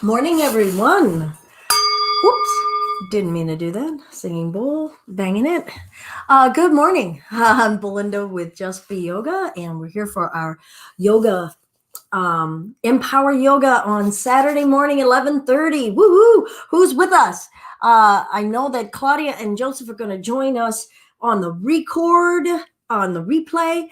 Morning, everyone. Whoops, didn't mean to do that. Singing bowl, banging it. Good morning. I'm Belinda with Just Be Yoga, and we're here for our yoga, Empower Yoga on Saturday morning, 11:30. Woohoo! Who's with us? I know that Claudia and Joseph are going to join us on the on the replay.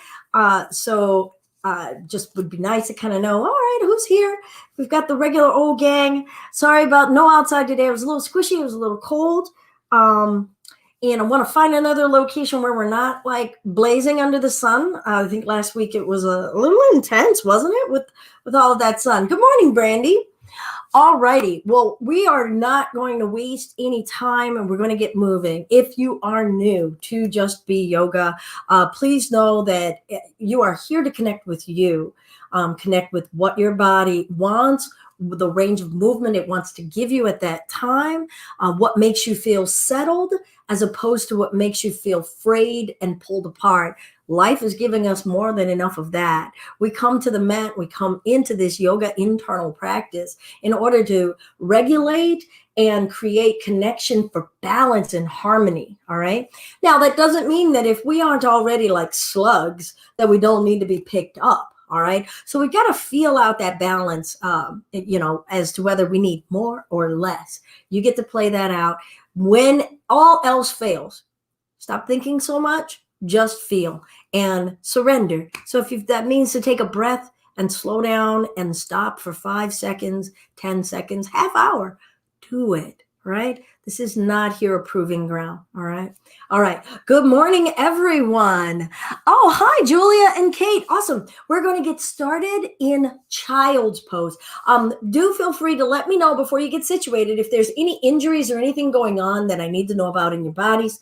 Just would be nice to kind of know, all right, who's here? We've got the regular old gang. Sorry about no outside today. It was a little squishy. It was a little cold. And I want to find another location where we're not like blazing under the sun. I think last week it was a little intense, wasn't it? With all of that sun. Good morning, Brandy. All righty. Well, we are not going to waste any time and we're going to get moving. If you are new to Just Be Yoga, please know that you are here to connect with you, connect with what your body wants, the range of movement it wants to give you at that time, what makes you feel settled as opposed to what makes you feel frayed and pulled apart. Life is giving us more than enough of that. We come to the mat, we come into this yoga internal practice in order to regulate and create connection for balance and harmony. All right. Now, that doesn't mean that if we aren't already like slugs, that we don't need to be picked up. All right. So we've got to feel out that balance, as to whether we need more or less. You get to play that out. When all else fails, stop thinking so much, just feel and surrender. So if that means to take a breath and slow down and stop for 5 seconds, 10 seconds, half hour, do it, right? This is not here a proving ground, all right? All right. Good morning, everyone. Oh, hi, Julia and Kate. Awesome. We're going to get started in child's pose. Do feel free to let me know before you get situated if there's any injuries or anything going on that I need to know about in your bodies,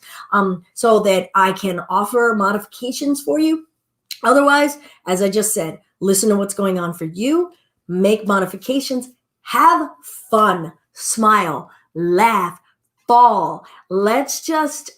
so that I can offer modifications for you. Otherwise, as I just said, listen to what's going on for you, make modifications, have fun, smile, laugh, fall. Let's just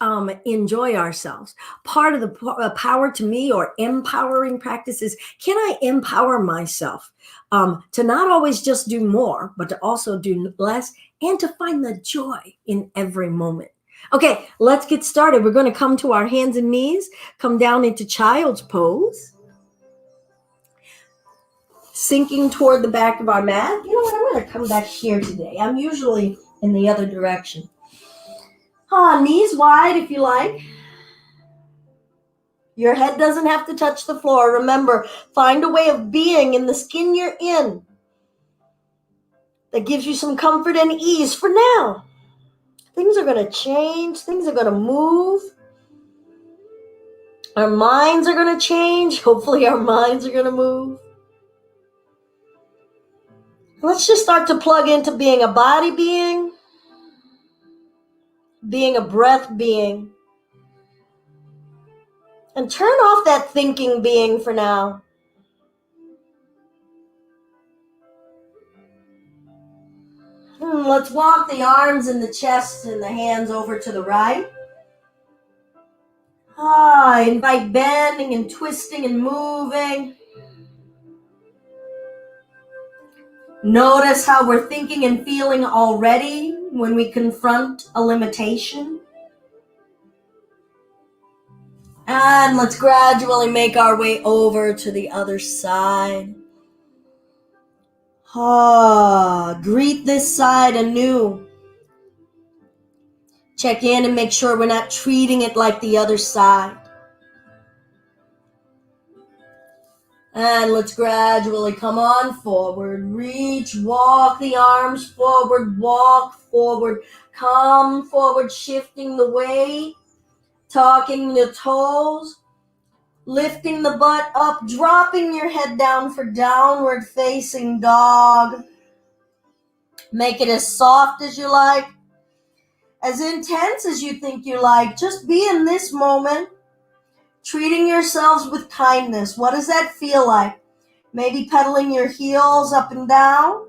enjoy ourselves. Part of the power to me or empowering practice is, can I empower myself to not always just do more, but to also do less and to find the joy in every moment. Okay, let's get started. We're going to come to our hands and knees, come down into child's pose, sinking toward the back of our mat. You know what? I'm going to come back here today. I'm usually in the other direction. Knees wide if you like. Your head doesn't have to touch the floor. Remember, find a way of being in the skin you're in that gives you some comfort and ease for now. Things are going to change. Things are going to move. Our minds are going to change. Hopefully our minds are going to move. Let's just start to plug into being a body being, being a breath being, and turn off that thinking being for now. Let's walk the arms and the chest and the hands over to the right. Invite bending and twisting and moving. Notice how we're thinking and feeling already when we confront a limitation. And let's gradually make our way over to the other side. Greet this side anew. Check in and make sure we're not treating it like the other side. And let's gradually come on forward. Reach, walk the arms forward, walk forward. Come forward, shifting the weight, tucking the toes, lifting the butt up, dropping your head down for downward facing dog. Make it as soft as you like, as intense as you think you like. Just be in this moment, treating yourselves with kindness. What does that feel like? Maybe pedaling your heels up and down.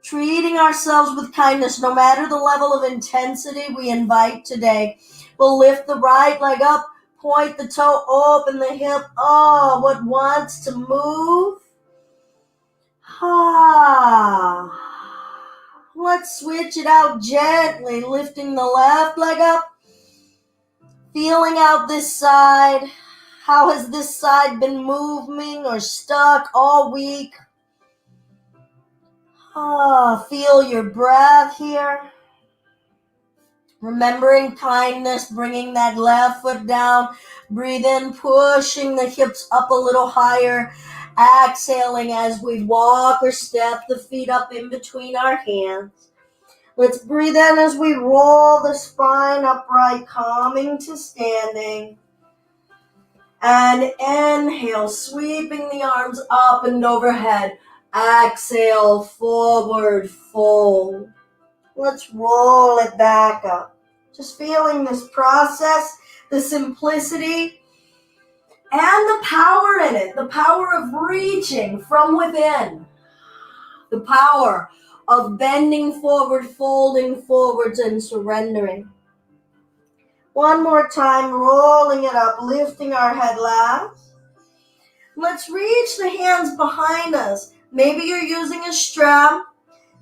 Treating ourselves with kindness, no matter the level of intensity we invite today. We'll lift the right leg up, point the toe, open the hip. What wants to move? let's switch it out gently, lifting the left leg up, feeling out this side. How has this side been moving or stuck all week? Feel your breath here. Remembering kindness, bringing that left foot down. Breathe in, pushing the hips up a little higher. Exhaling as we walk or step the feet up in between our hands. Let's breathe in as we roll the spine upright, coming to standing. And inhale, sweeping the arms up and overhead. Exhale, forward fold. Let's roll it back up. Just feeling this process, the simplicity, and the power in it. The power of reaching from within. The power of bending forward, folding forwards, and surrendering. One more time, rolling it up, lifting our head last. Let's reach the hands behind us. Maybe you're using a strap.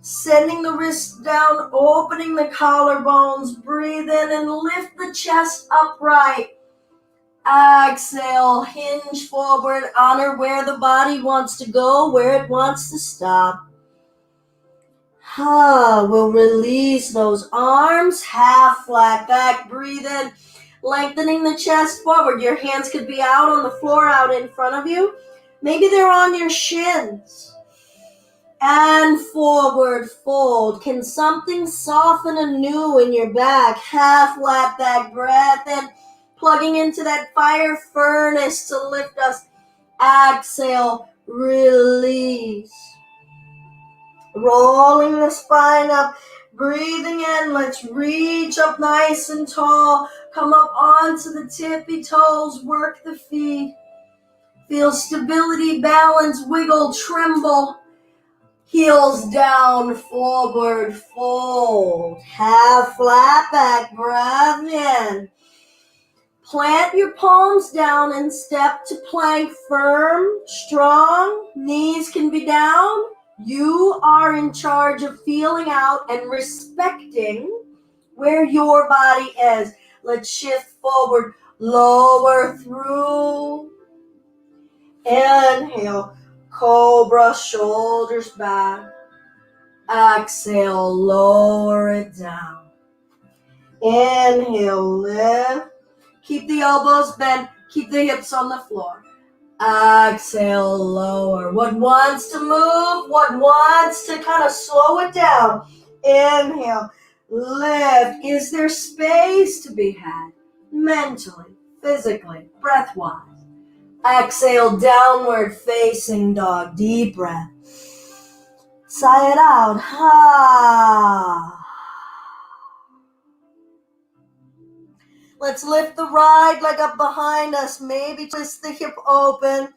Sending the wrists down, opening the collarbones. Breathe in and lift the chest upright. Exhale, hinge forward, honor where the body wants to go, where it wants to stop. We'll release those arms, half flat back. Breathe in, lengthening the chest forward. Your hands could be out on the floor, out in front of you. Maybe they're on your shins. And forward fold. Can something soften anew in your back? Half flat back, breath in, plugging into that fire furnace to lift us. Exhale, release. Rolling the spine up, breathing in. Let's reach up nice and tall. Come up onto the tippy toes, work the feet. Feel stability, balance, wiggle, tremble. Heels down, forward, fold. Half flat back, breath in. Plant your palms down and step to plank, firm, strong. Knees can be down. You are in charge of feeling out and respecting where your body is. Let's shift forward, lower through. Inhale. Cobra, shoulders back. Exhale, lower it down. Inhale, lift. Keep the elbows bent. Keep the hips on the floor. Exhale, lower. What wants to move? What wants to kind of slow it down? Inhale, lift. Is there space to be had? Mentally, physically, breath-wise. Exhale, downward facing dog. Deep breath. Sigh it out. Let's lift the right leg up behind us. Maybe twist the hip open.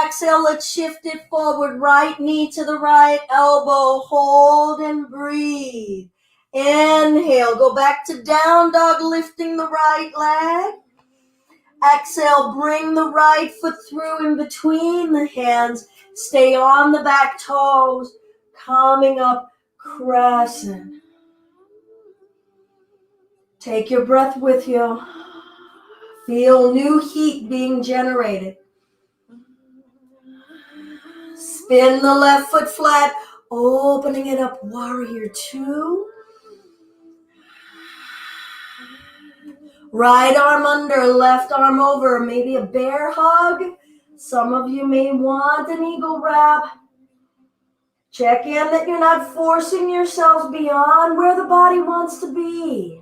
Exhale, let's shift it forward. Right knee to the right elbow. Hold and breathe. Inhale, go back to down dog, lifting the right leg. Exhale, bring the right foot through in between the hands. Stay on the back toes. Coming up, crescent. Take your breath with you. Feel new heat being generated. Spin the left foot flat, opening it up, warrior two. Right arm under, left arm over, maybe a bear hug. Some of you may want an eagle wrap. Check in that you're not forcing yourselves beyond where the body wants to be.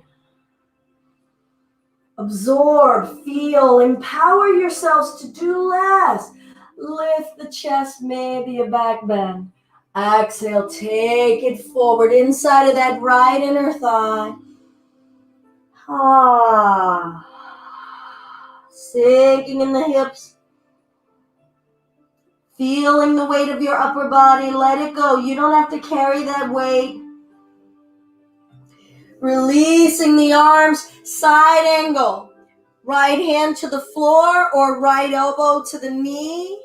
Absorb, feel, empower yourselves to do less. Lift the chest, maybe a back bend. Exhale, take it forward inside of that right inner thigh. Sinking in the hips. Feeling the weight of your upper body. Let it go. You don't have to carry that weight. Releasing the arms, side angle. Right hand to the floor or right elbow to the knee.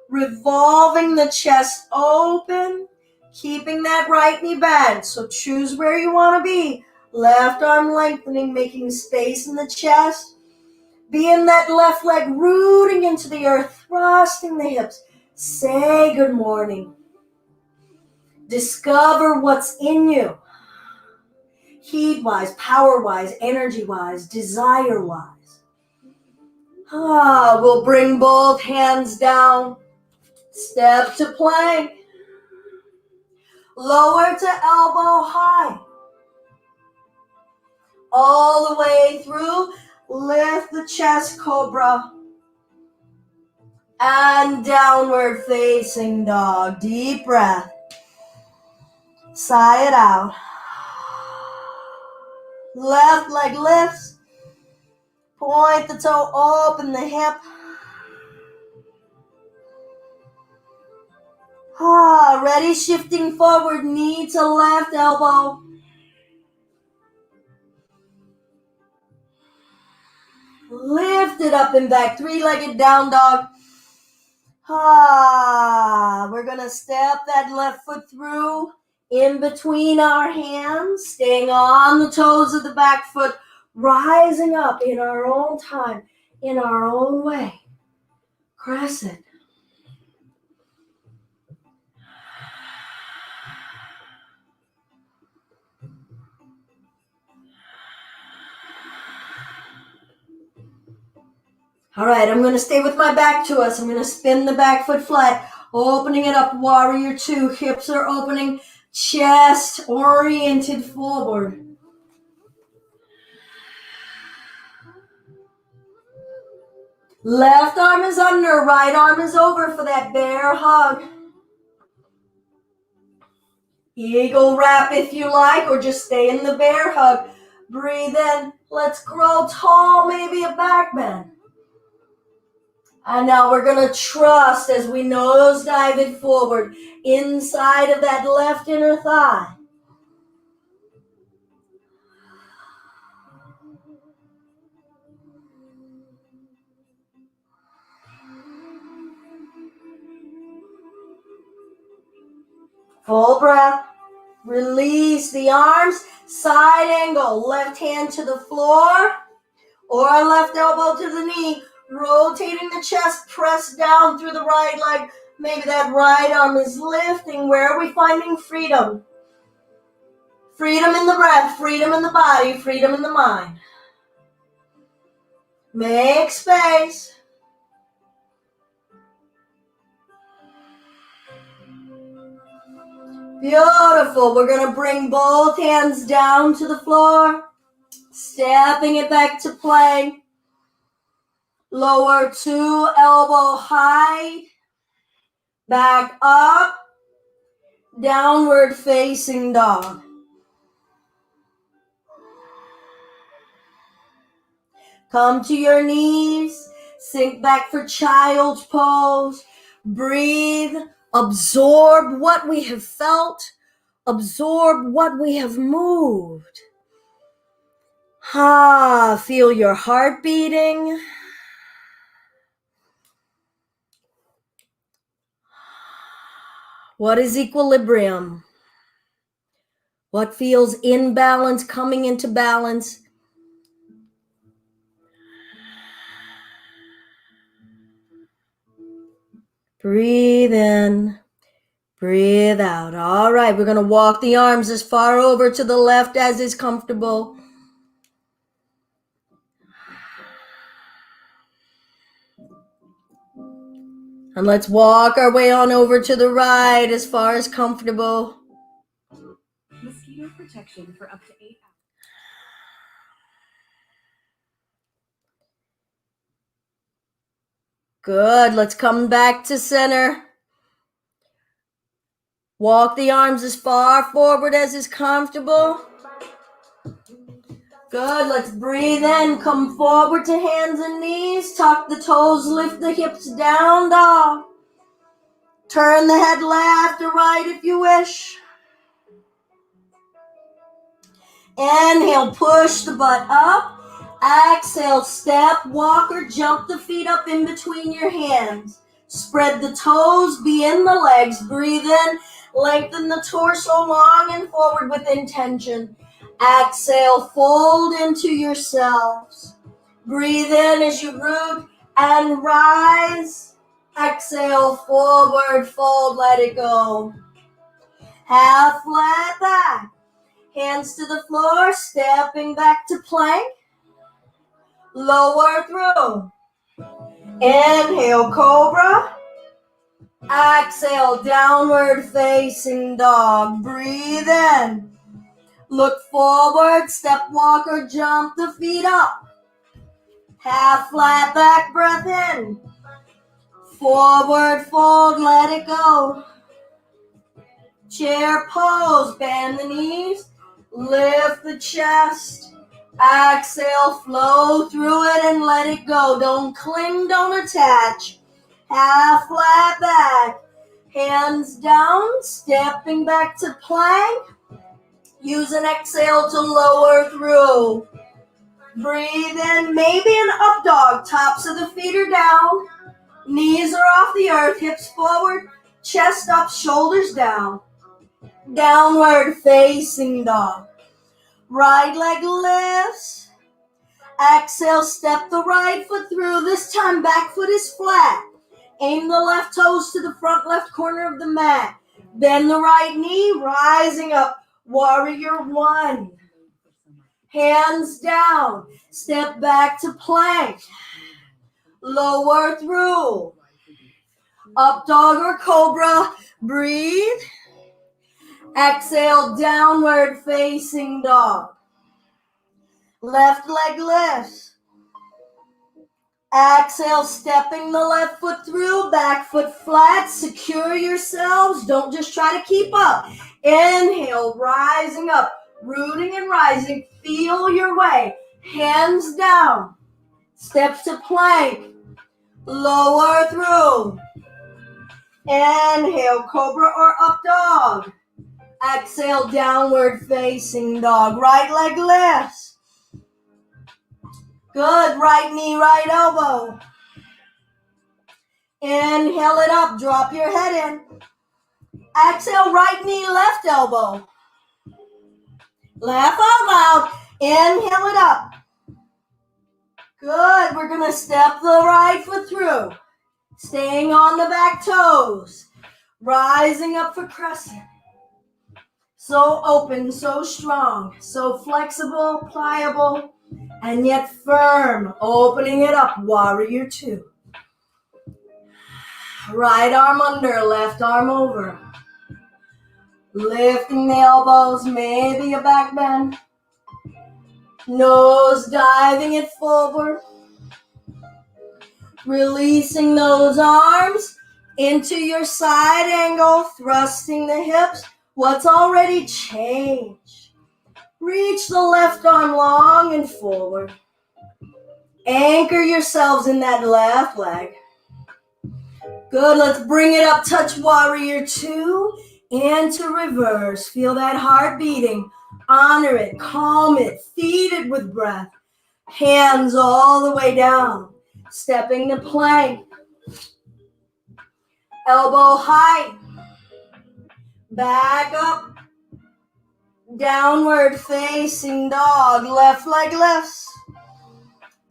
Revolving the chest open. Keeping that right knee bent. So choose where you want to be. Left arm lengthening, making space in the chest. Be in that left leg, rooting into the earth, thrusting the hips. Say good morning. Discover what's in you. Heat-wise, power-wise, energy-wise, desire-wise. We'll bring both hands down. Step to plank. Lower to elbow high. All the way through. Lift the chest, cobra. And downward facing dog. Deep breath. Sigh it out. Left leg lifts. Point the toe, open the hip. Ready, shifting forward, knee to left elbow. Lift it up and back, three-legged down dog. We're going to step that left foot through in between our hands, staying on the toes of the back foot, rising up in our own time, in our own way. Crescent. All right, I'm going to stay with my back to us. I'm going to spin the back foot flat, opening it up, warrior two. Hips are opening, chest oriented forward. Left arm is under, right arm is over for that bear hug. Eagle wrap if you like, or just stay in the bear hug. Breathe in. Let's grow tall, maybe a back bend. And now we're going to trust as we nosedive it forward inside of that left inner thigh. Full breath. Release the arms. Side angle. Left hand to the floor or left elbow to the knee. Rotating the chest. Press down through the right leg. Maybe that right arm is lifting. Where are we finding freedom? Freedom in the breath. Freedom in the body. Freedom in the mind. Make space. Beautiful. We're going to bring both hands down to the floor. Stepping it back to plank. Lower to elbow height. Back up. Downward facing dog. Come to your knees. Sink back for child's pose. Breathe. Absorb what we have felt. Absorb what we have moved. Feel your heart beating. What is equilibrium? What feels in balance, coming into balance? Breathe in, breathe out. All right, we're going to walk the arms as far over to the left as is comfortable. And let's walk our way on over to the right as far as comfortable. Mosquito protection for up to 8 hours. Good. Let's come back to center. Walk the arms as far forward as is comfortable. Good. Let's breathe in. Come forward to hands and knees. Tuck the toes. Lift the hips down, dog. Turn the head left or right if you wish. Inhale. Push the butt up. Exhale. Step, walk, or jump the feet up in between your hands. Spread the toes. Be in the legs. Breathe in. Lengthen the torso long and forward with intention. Exhale, fold into yourselves. Breathe in as you root and rise. Exhale, forward, fold, let it go. Half flat back. Hands to the floor, stepping back to plank. Lower through. Inhale, cobra. Exhale, downward facing dog. Breathe in. Look forward, step, walk, or jump the feet up. Half flat back, breath in. Forward fold, let it go. Chair pose, bend the knees, lift the chest. Exhale, flow through it and let it go. Don't cling, don't attach. Half flat back, hands down, stepping back to plank. Use an exhale to lower through. Breathe in, maybe an up dog. Tops of the feet are down. Knees are off the earth, hips forward, chest up, shoulders down. Downward facing dog. Right leg lifts. Exhale, step the right foot through. This time back foot is flat. Aim the left toes to the front left corner of the mat. Bend the right knee, rising up. Warrior one. Hands down. Step back to plank. Lower through. Up dog or cobra. Breathe. Exhale, downward facing dog. Left leg lifts. Exhale, stepping the left foot through, back foot flat. Secure yourselves. Don't just try to keep up. Inhale, rising up, rooting and rising. Feel your way. Hands down. Steps to plank. Lower through. Inhale, cobra or up dog. Exhale, downward facing dog. Right leg lifts. Good. Right knee, right elbow. Inhale it up. Drop your head in. Exhale, right knee, left elbow. Laugh out loud. Inhale it up. Good. We're going to step the right foot through. Staying on the back toes. Rising up for crescent. So open, so strong, so flexible, pliable, and yet firm. Opening it up, warrior two. Right arm under, left arm over. Lifting the elbows, maybe a back bend. Nose diving it forward. Releasing those arms into your side angle, thrusting the hips. What's already changed? Reach the left arm long and forward. Anchor yourselves in that left leg. Good, let's bring it up. Touch warrior two into reverse. Feel that heart beating. Honor it, calm it, feed it with breath. Hands all the way down. Stepping to plank. Elbow height. Back up. Downward facing dog. Left leg lifts.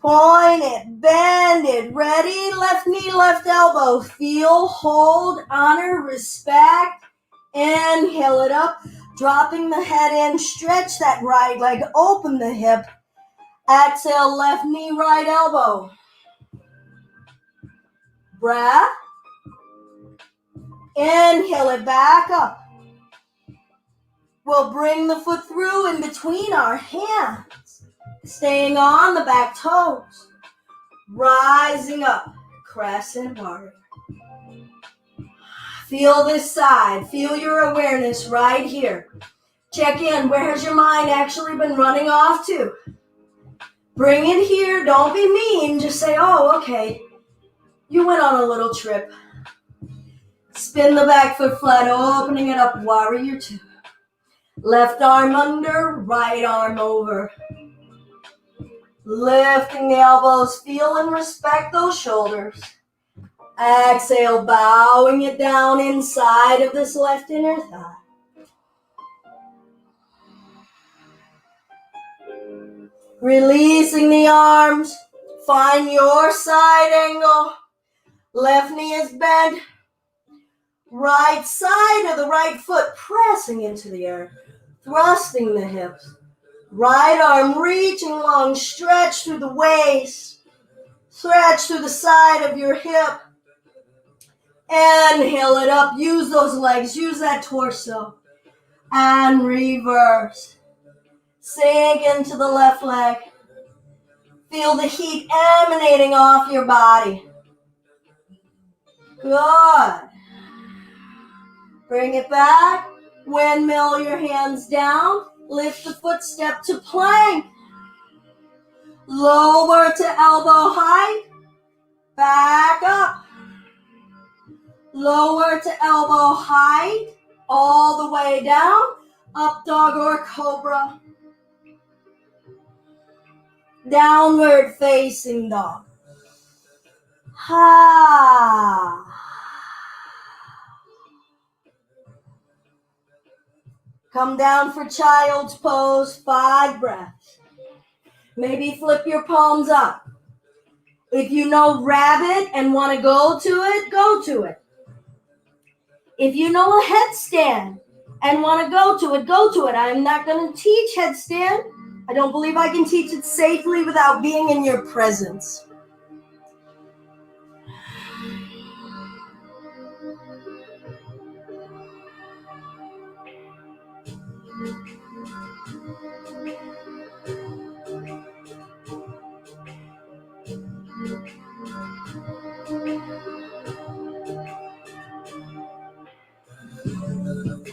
Point it, bend it. Ready? Left knee, left elbow. Feel, hold, honor, respect. Inhale it up. Dropping the head in. Stretch that right leg. Open the hip. Exhale, left knee, right elbow. Breath. Inhale it back up. We'll bring the foot through in between our hands. Staying on the back toes. Rising up. Crescent warrior. Feel this side. Feel your awareness right here. Check in. Where has your mind actually been running off to? Bring it here. Don't be mean. Just say, oh, okay. You went on a little trip. Spin the back foot flat, opening it up, warrior two. Left arm under, right arm over. Lifting the elbows, feel and respect those shoulders. Exhale, bowing it down inside of this left inner thigh. Releasing the arms. Find your side angle. Left knee is bent. Right side of the right foot pressing into the earth. Thrusting the hips. Right arm reaching long. Stretch through the waist. Stretch through the side of your hip. Inhale it up. Use those legs. Use that torso. And reverse. Sink into the left leg. Feel the heat emanating off your body. Good. Bring it back. Windmill your hands down. Lift the foot, step to plank. Lower to elbow height. Back up. Lower to elbow height. All the way down. Up dog or cobra. Downward facing dog. Ha. Come down for child's pose, 5 breaths. Maybe flip your palms up. If you know rabbit and want to go to it, go to it. If you know a headstand and want to go to it, go to it. I'm not going to teach headstand. I don't believe I can teach it safely without being in your presence.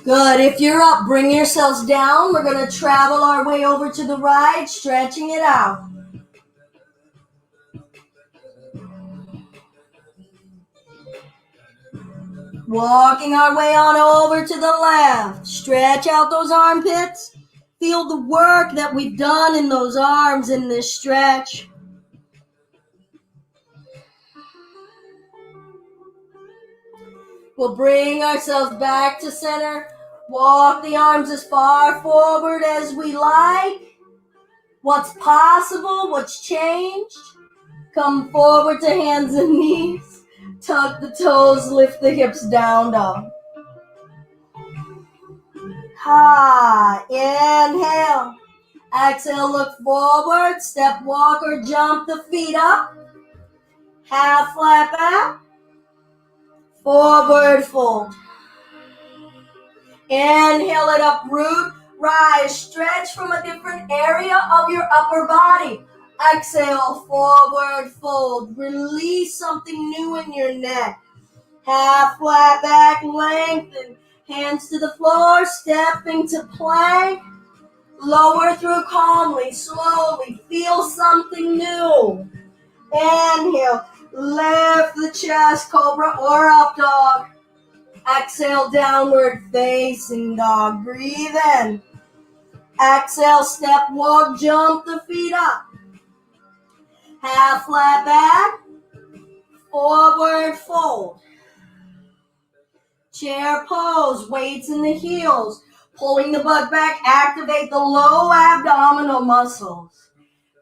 Good. If you're up, bring yourselves down. We're going to travel our way over to the right, stretching it out. Walking our way on over to the left. Stretch out those armpits. Feel the work that we've done in those arms in this stretch. We'll bring ourselves back to center. Walk the arms as far forward as we like. What's possible? What's changed? Come forward to hands and knees. Tuck the toes, lift the hips down, dog. Ha. Inhale. Exhale, look forward. Step, walk, or jump the feet up. Half flat back. Forward fold. Inhale it up, root, rise, stretch from a different area of your upper body. Exhale, forward fold. Release something new in your neck. Half flat back, lengthen. Hands to the floor, stepping to plank. Lower through calmly, slowly. Feel something new. Inhale, lift the chest, cobra or up dog. Exhale, downward facing dog. Breathe in. Exhale, step, walk, jump the feet up. Half flat back. Forward fold. Chair pose, weights in the heels. Pulling the butt back, activate the low abdominal muscles.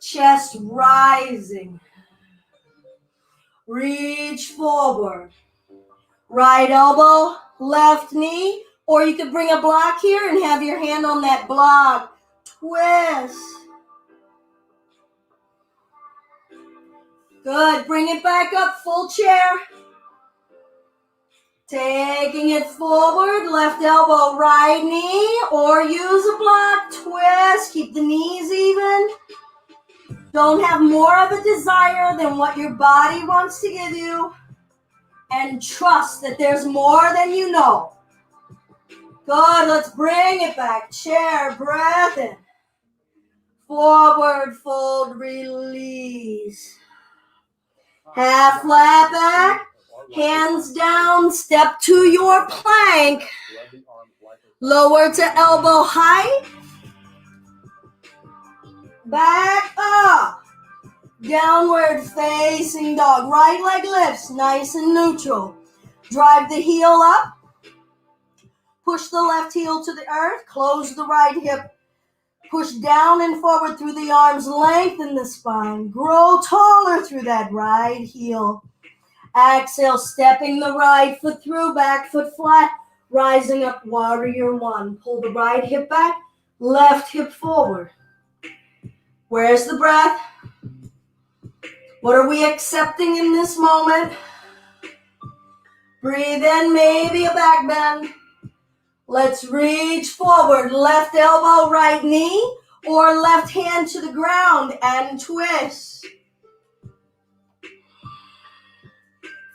Chest rising. Reach forward. Right elbow, left knee, or you could bring a block here and have your hand on that block. Twist. Good. Bring it back up, full chair. Taking it forward, left elbow, right knee, or use a block. Twist. Keep the knees even. Don't have more of a desire than what your body wants to give you. And trust that there's more than you know. Good, let's bring it back. Chair, breath in. Forward fold, release. Half flat back. Hands down, step to your plank. Lower to elbow height. Back up. Downward facing dog. Right leg lifts, nice and neutral. Drive the heel up. Push the left heel to the earth. Close the right hip. Push down and forward through the arms. Lengthen the spine. Grow taller through that right heel. Exhale, stepping the right foot through, back foot flat. Rising up, warrior one. Pull the right hip back, left hip forward. Where's the breath? What are we accepting in this moment? Breathe in, maybe a back bend. Let's reach forward, left elbow, right knee, or left hand to the ground and twist.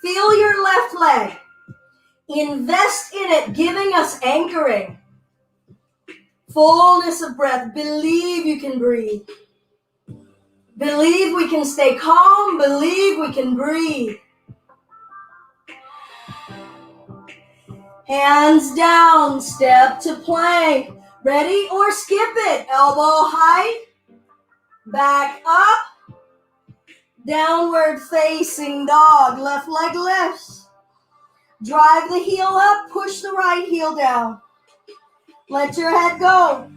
Feel your left leg. Invest in it, giving us anchoring. Fullness of breath. Believe you can breathe. Believe we can stay calm. Believe we can breathe. Hands down, step to plank. Ready or skip it. Elbow height. Back up. Downward facing dog. Left leg lifts. Drive the heel up. Push the right heel down. Let your head go.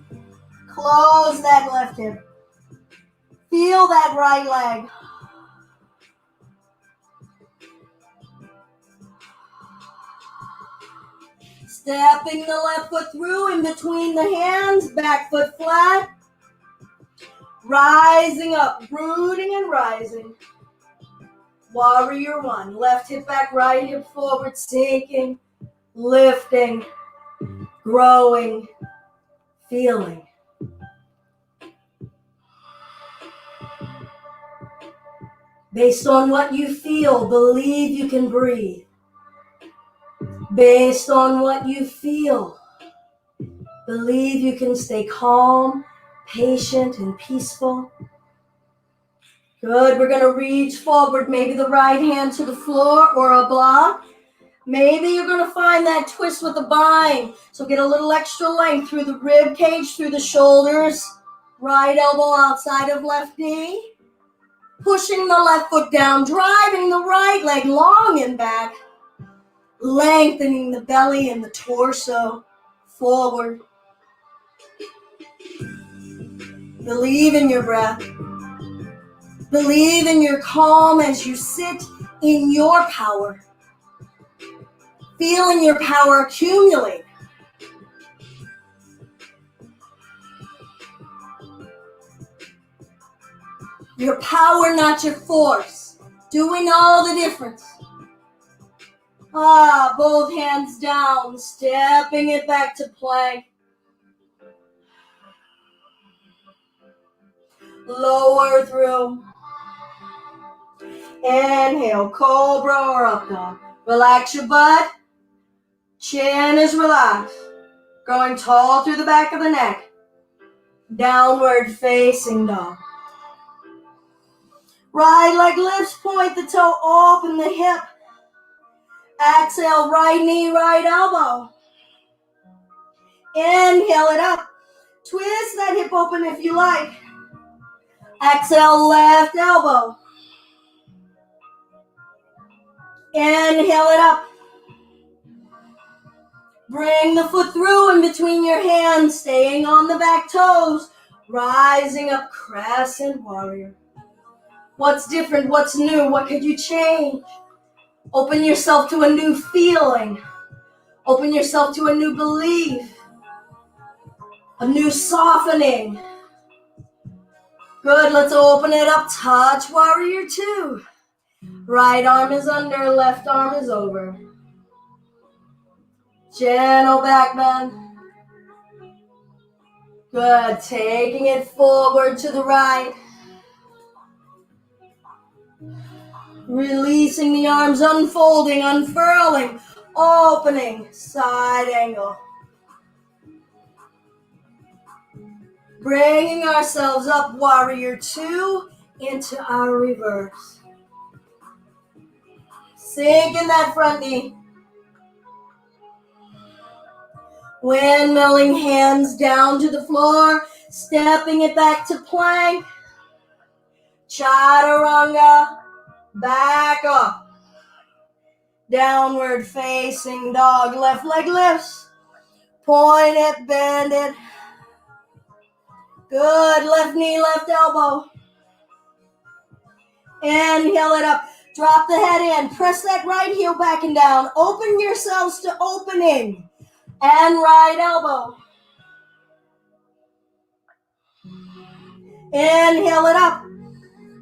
Close that left hip. Feel that right leg. Stepping the left foot through in between the hands, back foot flat. Rising up, rooting and rising. Warrior one, left hip back, right hip forward, sinking, lifting, growing, feeling. Based on what you feel, believe you can breathe. Based on what you feel, believe you can stay calm, patient, and peaceful. Good, we're going to reach forward, maybe the right hand to the floor or a block. Maybe you're going to find that twist with the bind. So get a little extra length through the rib cage, through the shoulders. Right elbow outside of left knee. Pushing the left foot down, driving the right leg long and back. Lengthening the belly and the torso forward. Believe in your breath. Believe in your calm as you sit in your power. Feeling your power accumulate. Your power, not your force. Doing all the difference. Both hands down, stepping it back to plank. Lower through. Inhale, cobra or up dog. Relax your butt. Chin is relaxed. Growing tall through the back of the neck. Downward facing dog. Right leg lifts, point the toe, open the hip. Exhale, right knee, right elbow. Inhale it up. Twist that hip open if you like. Exhale, left elbow. Inhale it up. Bring the foot through in between your hands, staying on the back toes. Rising up, crescent warrior. What's different? What's new? What could you change? Open yourself to a new feeling. Open yourself to a new belief. A new softening. Good, let's open it up. Touch warrior two. Right arm is under, left arm is over. Gentle back bend. Good, taking it forward to the right. Releasing the arms, unfolding, unfurling, opening, side angle. Bringing ourselves up, warrior two, into our reverse. Sink in that front knee. Windmilling, hands down to the floor, stepping it back to plank. Chaturanga, back up. Downward facing dog, left leg lifts. Point it, bend it. Good, left knee, left elbow. Inhale it up. Drop the head in. Press that right heel back and down. Open yourselves to opening. And right elbow. Inhale it up.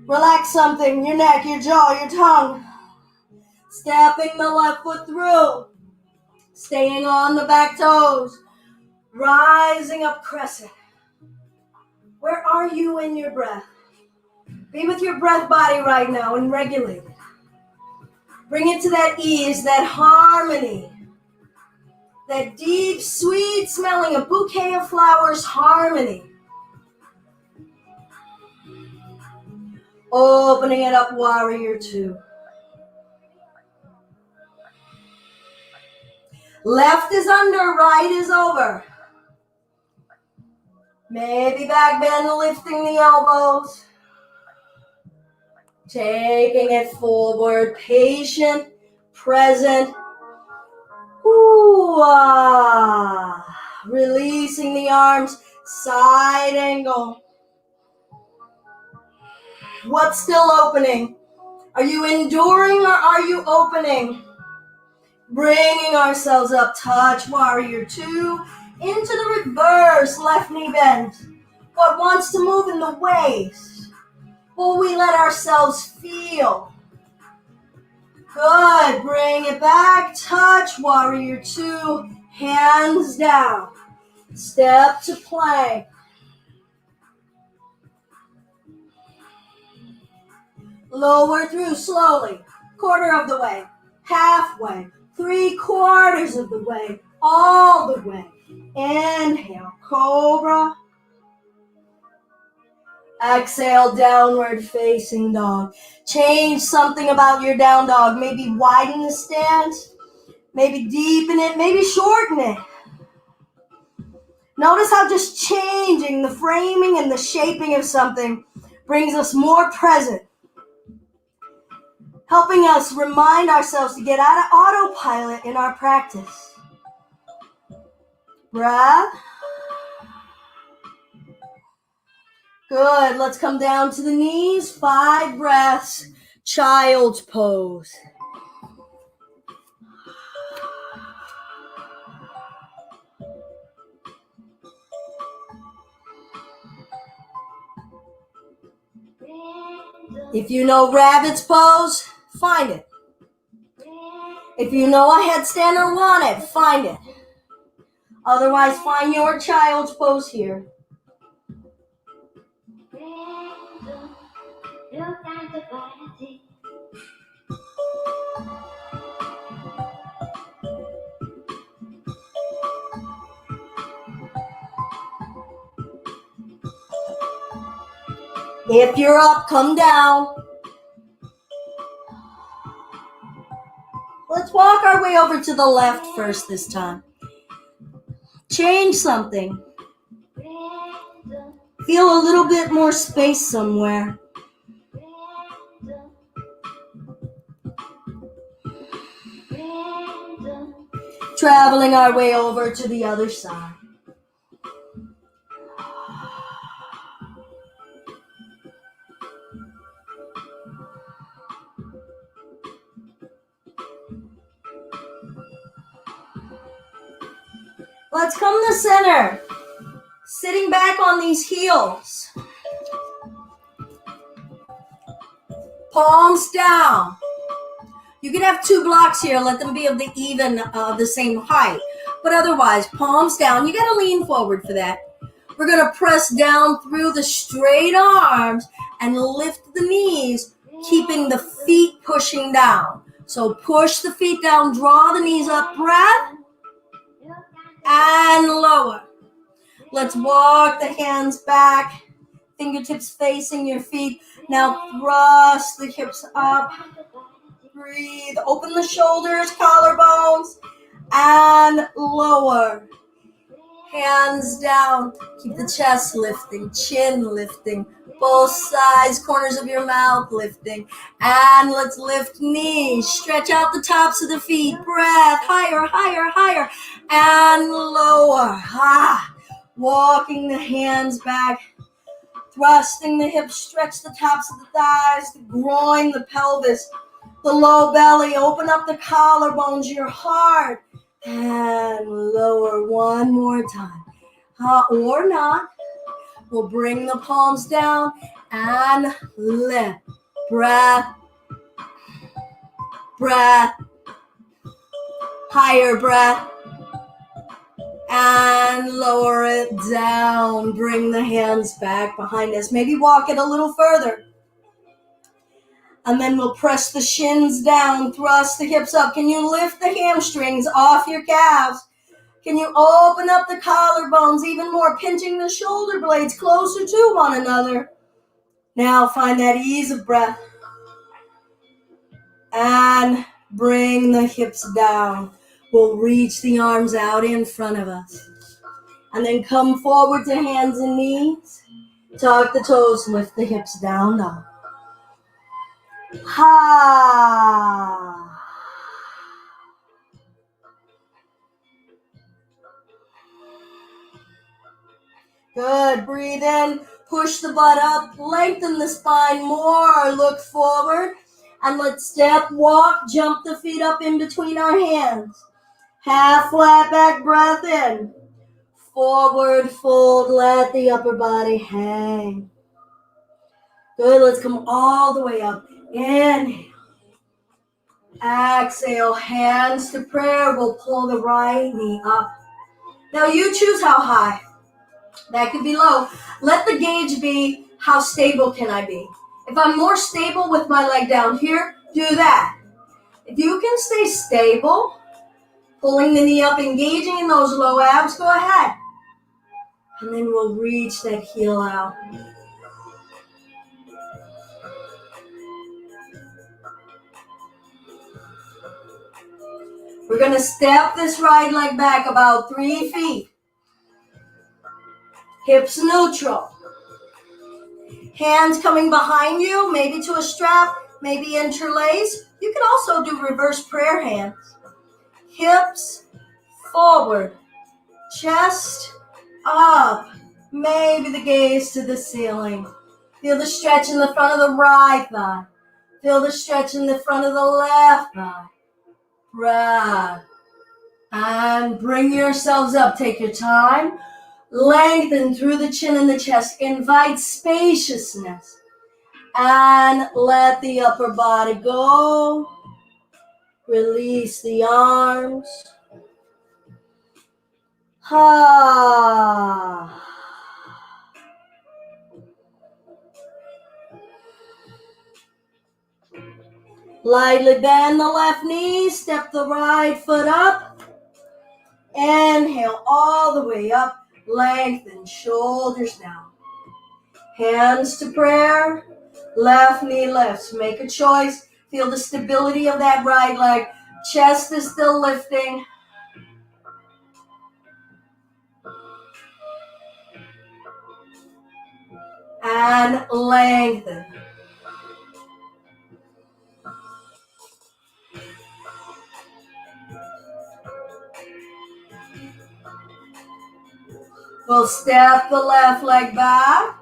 Relax something. Your neck, your jaw, your tongue. Stepping the left foot through. Staying on the back toes. Rising up crescent. Where are you in your breath? Be with your breath body right now and regulate it. Bring it to that ease, that harmony, that deep, sweet smelling, a bouquet of flowers harmony. Opening it up, warrior two. Left is under, right is over. Maybe back bend, lifting the elbows. Taking it forward, patient, present. Ooh-ah. Releasing the arms, side angle. What's still opening? Are you enduring or are you opening? Bringing ourselves up, touch warrior two, into the reverse, left knee bend. What wants to move in the waist? Will we let ourselves feel? Good, bring it back, touch warrior two, hands down. Step to plank. Lower through slowly, quarter of the way, halfway, 3/4 of the way, all the way. Inhale, cobra. Exhale, downward facing dog. Change something about your down dog. Maybe widen the stance, maybe deepen it, maybe shorten it. Notice how just changing the framing and the shaping of something brings us more present. Helping us remind ourselves to get out of autopilot in our practice. Breath. Good. Let's come down to the knees. 5 breaths. Child's pose. If you know rabbit's pose, find it. If you know a headstand or want it, find it. Otherwise, find your child's pose here. If you're up, come down. Let's walk our way over to the left first this time. Change something. Feel a little bit more space somewhere. Traveling our way over to the other side. Let's come to center. Sitting back on these heels. Palms down. You can have 2 blocks here. Let them be of the same height. But otherwise, palms down. You got to lean forward for that. We're going to press down through the straight arms and lift the knees, keeping the feet pushing down. So push the feet down, draw the knees up, breath, and lower. Let's walk the hands back, fingertips facing your feet. Now thrust the hips up. Breathe, open the shoulders, collarbones, and lower. Hands down. Keep the chest lifting, chin lifting, both sides, corners of your mouth lifting. And let's lift knees. Stretch out the tops of the feet. Breath. Higher, higher, higher. And lower. Walking the hands back. Thrusting the hips. Stretch the tops of the thighs, the groin, the pelvis, the low belly. Open up the collarbones, your heart. And lower one more time. Or not. We'll bring the palms down and lift. Breath. Breath. Higher breath. And lower it down. Bring the hands back behind us. Maybe walk it a little further. And then we'll press the shins down, thrust the hips up. Can you lift the hamstrings off your calves? Can you open up the collarbones even more, pinching the shoulder blades closer to one another? Now find that ease of breath. And bring the hips down. We'll reach the arms out in front of us. And then come forward to hands and knees. Tuck the toes, lift the hips down, down. Good. Breathe in. Push the butt up. Lengthen the spine more. Look forward. And let's step, walk, jump the feet up in between our hands. Half flat back breath in. Forward fold. Let the upper body hang. Good. Let's come all the way up. Inhale. Exhale. Hands to prayer. We'll pull the right knee up. Now you choose how high. That could be low. Let the gauge be how stable can I be. If I'm more stable with my leg down here, do that. If you can stay stable, pulling the knee up, engaging in those low abs, go ahead. And then we'll reach that heel out. We're going to step this right leg back about 3 feet. Hips neutral. Hands coming behind you, maybe to a strap, maybe interlace. You can also do reverse prayer hands. Hips forward. Chest up. Maybe the gaze to the ceiling. Feel the stretch in the front of the right thigh. Feel the stretch in the front of the left thigh. Breath. And bring yourselves up. Take your time. Lengthen through the chin and the chest. Invite spaciousness. And let the upper body go. Release the arms. Lightly bend the left knee. Step the right foot up. Inhale all the way up. Lengthen shoulders down. Hands to prayer. Left knee lifts. Make a choice. Feel the stability of that right leg. Chest is still lifting. And lengthen. We'll step the left leg back.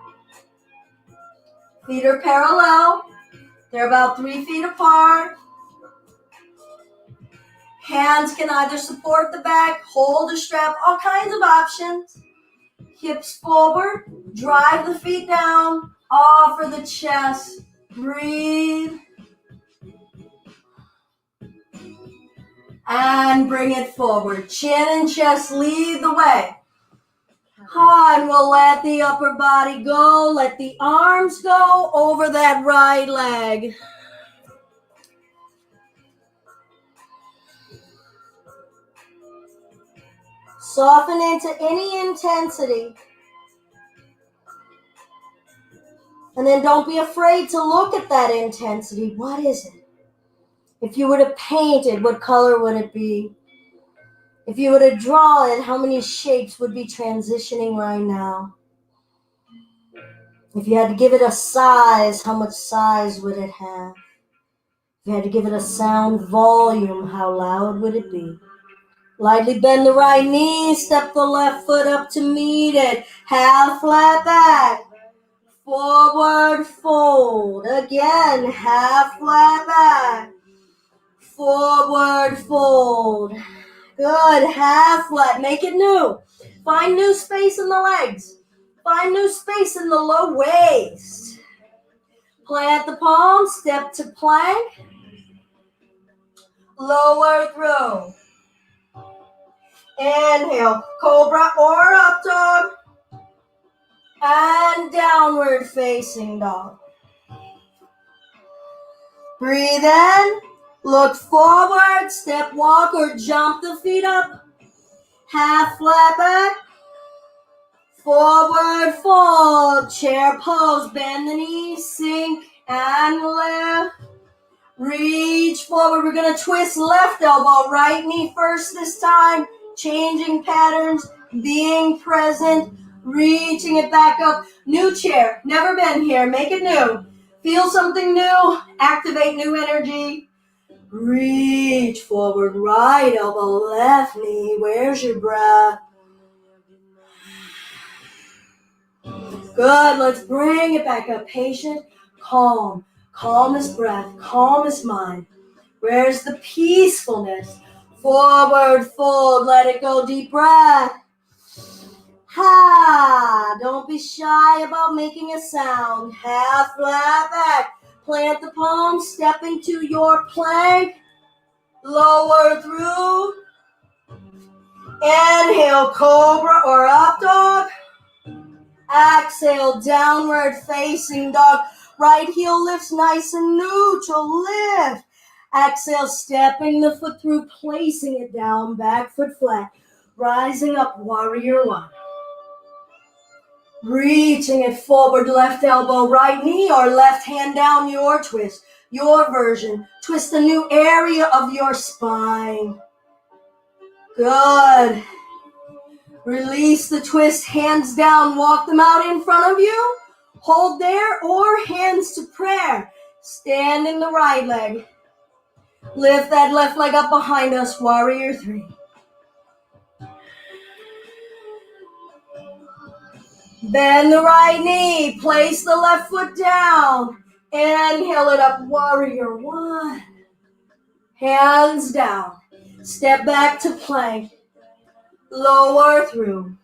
Feet are parallel. They're about 3 feet apart. Hands can either support the back, hold a strap, all kinds of options. Hips forward, drive the feet down, offer the chest, breathe. And bring it forward. Chin and chest lead the way. And we'll let the upper body go. Let the arms go over that right leg. Soften into any intensity. And then don't be afraid to look at that intensity. What is it? If you were to paint it, what color would it be? If you were to draw it, how many shapes would be transitioning right now? If you had to give it a size, how much size would it have? If you had to give it a sound volume, how loud would it be? Lightly bend the right knee, step the left foot up to meet it. Half flat back. Forward fold. Again, half flat back. Forward fold. Good, half flat. Make it new. Find new space in the legs. Find new space in the low waist. Plant the palms, step to plank. Lower through. Inhale, cobra or up dog. And downward facing dog. Breathe in. Look forward, step, walk, or jump the feet up. Half flat back. Forward fold, chair pose, bend the knees, sink and lift. Reach forward, we're gonna twist left elbow, right knee first this time. Changing patterns, being present, reaching it back up. New chair, never been here, make it new. Feel something new, activate new energy. Reach forward, right elbow, left knee, where's your breath? Good, let's bring it back up. Patient, calm, calmest breath, calmest mind. Where's the peacefulness? Forward fold, let it go, deep breath. Ha! Don't be shy about making a sound. Half flat back. Plant the palms, step into your plank. Lower through. Inhale, cobra or up dog. Exhale, downward facing dog. Right heel lifts nice and neutral. Lift. Exhale, stepping the foot through, placing it down, back foot flat. Rising up, warrior one. Reaching it forward, left elbow, right knee, or left hand down, your twist, your version. Twist a new area of your spine. Good. Release the twist, hands down, walk them out in front of you. Hold there or hands to prayer. Stand in the right leg. Lift that left leg up behind us, warrior three. Bend the right knee, place the left foot down. Inhale it up, warrior one. Hands down. Step back to plank. Lower through.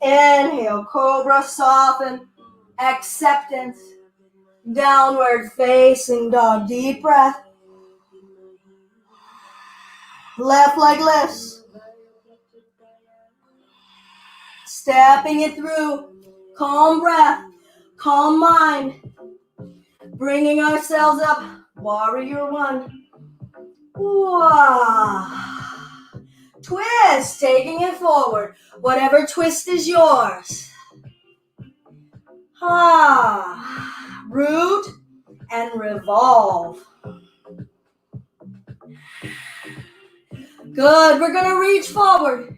Inhale, cobra, soften. Acceptance. Downward facing dog. Deep breath. Left leg lifts. Stepping it through. Calm breath. Calm mind. Bringing ourselves up. Warrior one. Wow. Twist. Taking it forward. Whatever twist is yours. Root and revolve. Good. We're going to reach forward.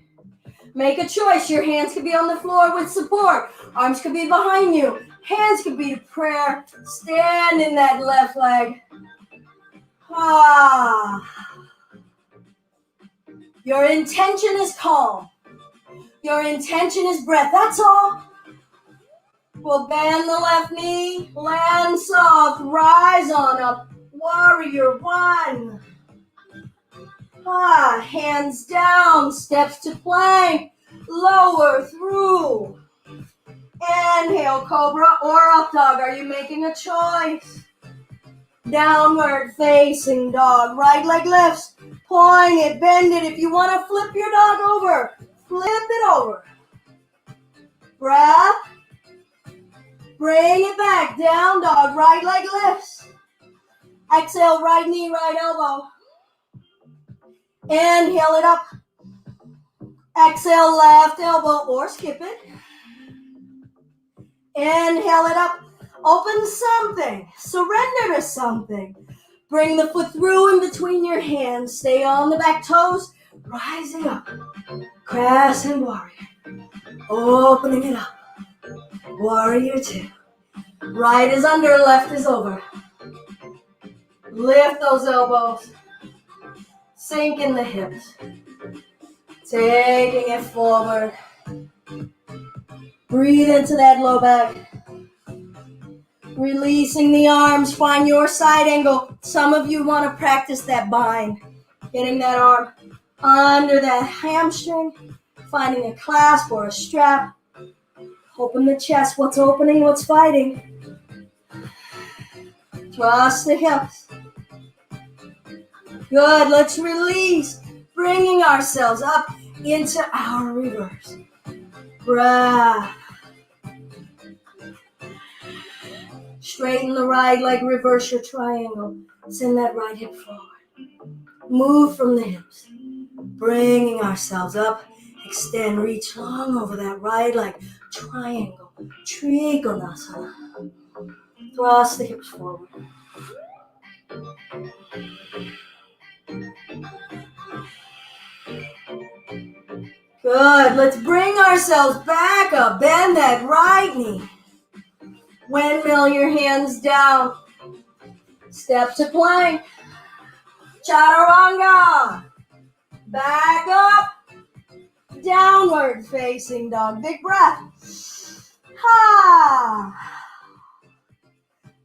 Make a choice. Your hands could be on the floor with support. Arms could be behind you. Hands could be to prayer. Stand in that left leg. Your intention is calm. Your intention is breath. That's all. We'll bend the left knee. Land soft. Rise on up. Warrior one. Hands down. Steps to plank. Lower through. Inhale, cobra or up dog. Are you making a choice? Downward facing dog. Right leg lifts. Point it, bend it. If you want to flip your dog over, flip it over. Breath. Bring it back. Down dog. Right leg lifts. Exhale, right knee, right elbow. Inhale it up. Exhale, left elbow or skip it. Inhale it up. Open something. Surrender to something. Bring the foot through in between your hands. Stay on the back toes. rising up, crescent warrior, opening it up, warrior 2. Right is under, left is over. Lift those elbows, sink in the hips, taking it forward. Breathe into that low back. Releasing the arms, find your side angle. Some of you want to practice that bind. Getting that arm under that hamstring, finding a clasp or a strap. Open the chest, what's opening, what's fighting. Trust the hips. Good, let's release. Bringing ourselves up into our reverse. Breath. Straighten the right leg, reverse your triangle. Send that right hip forward. Move from the hips. Bringing ourselves up. Extend, reach long over that right leg. Triangle. Trikonasana. Thrust the hips forward. Good. Let's bring ourselves back up. Bend that right knee. Windmill your hands down. Step to plank. Chaturanga. Back up. Downward facing dog. Big breath. Ha.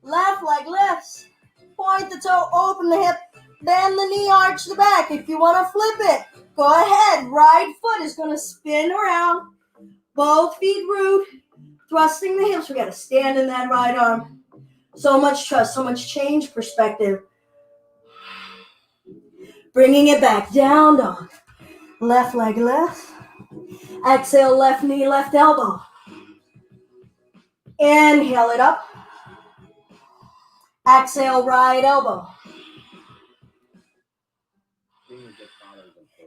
Left leg lifts. Point the toe, open the hip, bend the knee, arch the back. If you want to flip it, go ahead. Right foot is going to spin around. Both feet root. Thrusting the hips. We got to stand in that right arm. So much trust, so much change perspective. Bringing it back. Down dog. Left leg left. Exhale, left knee, left elbow. Inhale it up. Exhale, right elbow.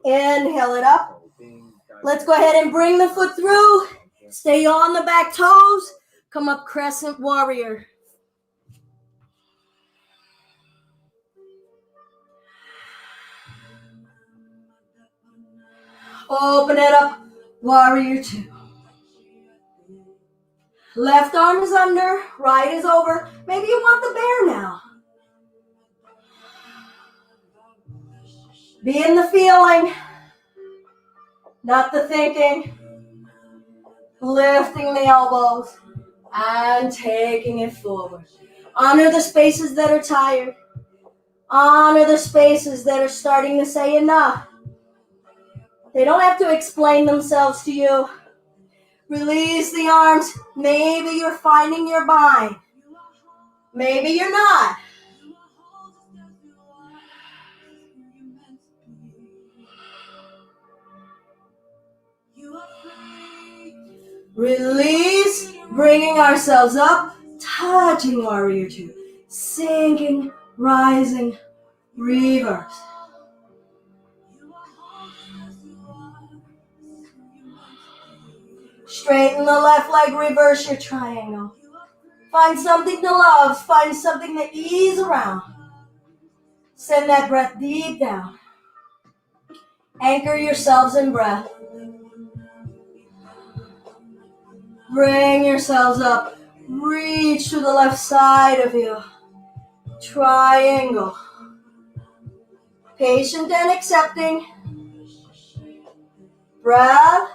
Inhale it up. Let's go ahead and bring the foot through. Stay on the back toes. Come up, crescent warrior. Open it up, warrior 2. Left arm is under, right is over. Maybe you want the bear now. Be in the feeling, not the thinking. Lifting the elbows and taking it forward. Honor the spaces that are tired. Honor the spaces that are starting to say enough. They don't have to explain themselves to you. Release the arms. Maybe you're finding your bind. Maybe you're not. Release, bringing ourselves up, touching warrior 2, sinking, rising, reverse. Straighten the left leg, reverse your triangle. Find something to love, find something to ease around. Send that breath deep down. Anchor yourselves in breath. Bring yourselves up. Reach to the left side of you. Triangle. Patient and accepting. Breath.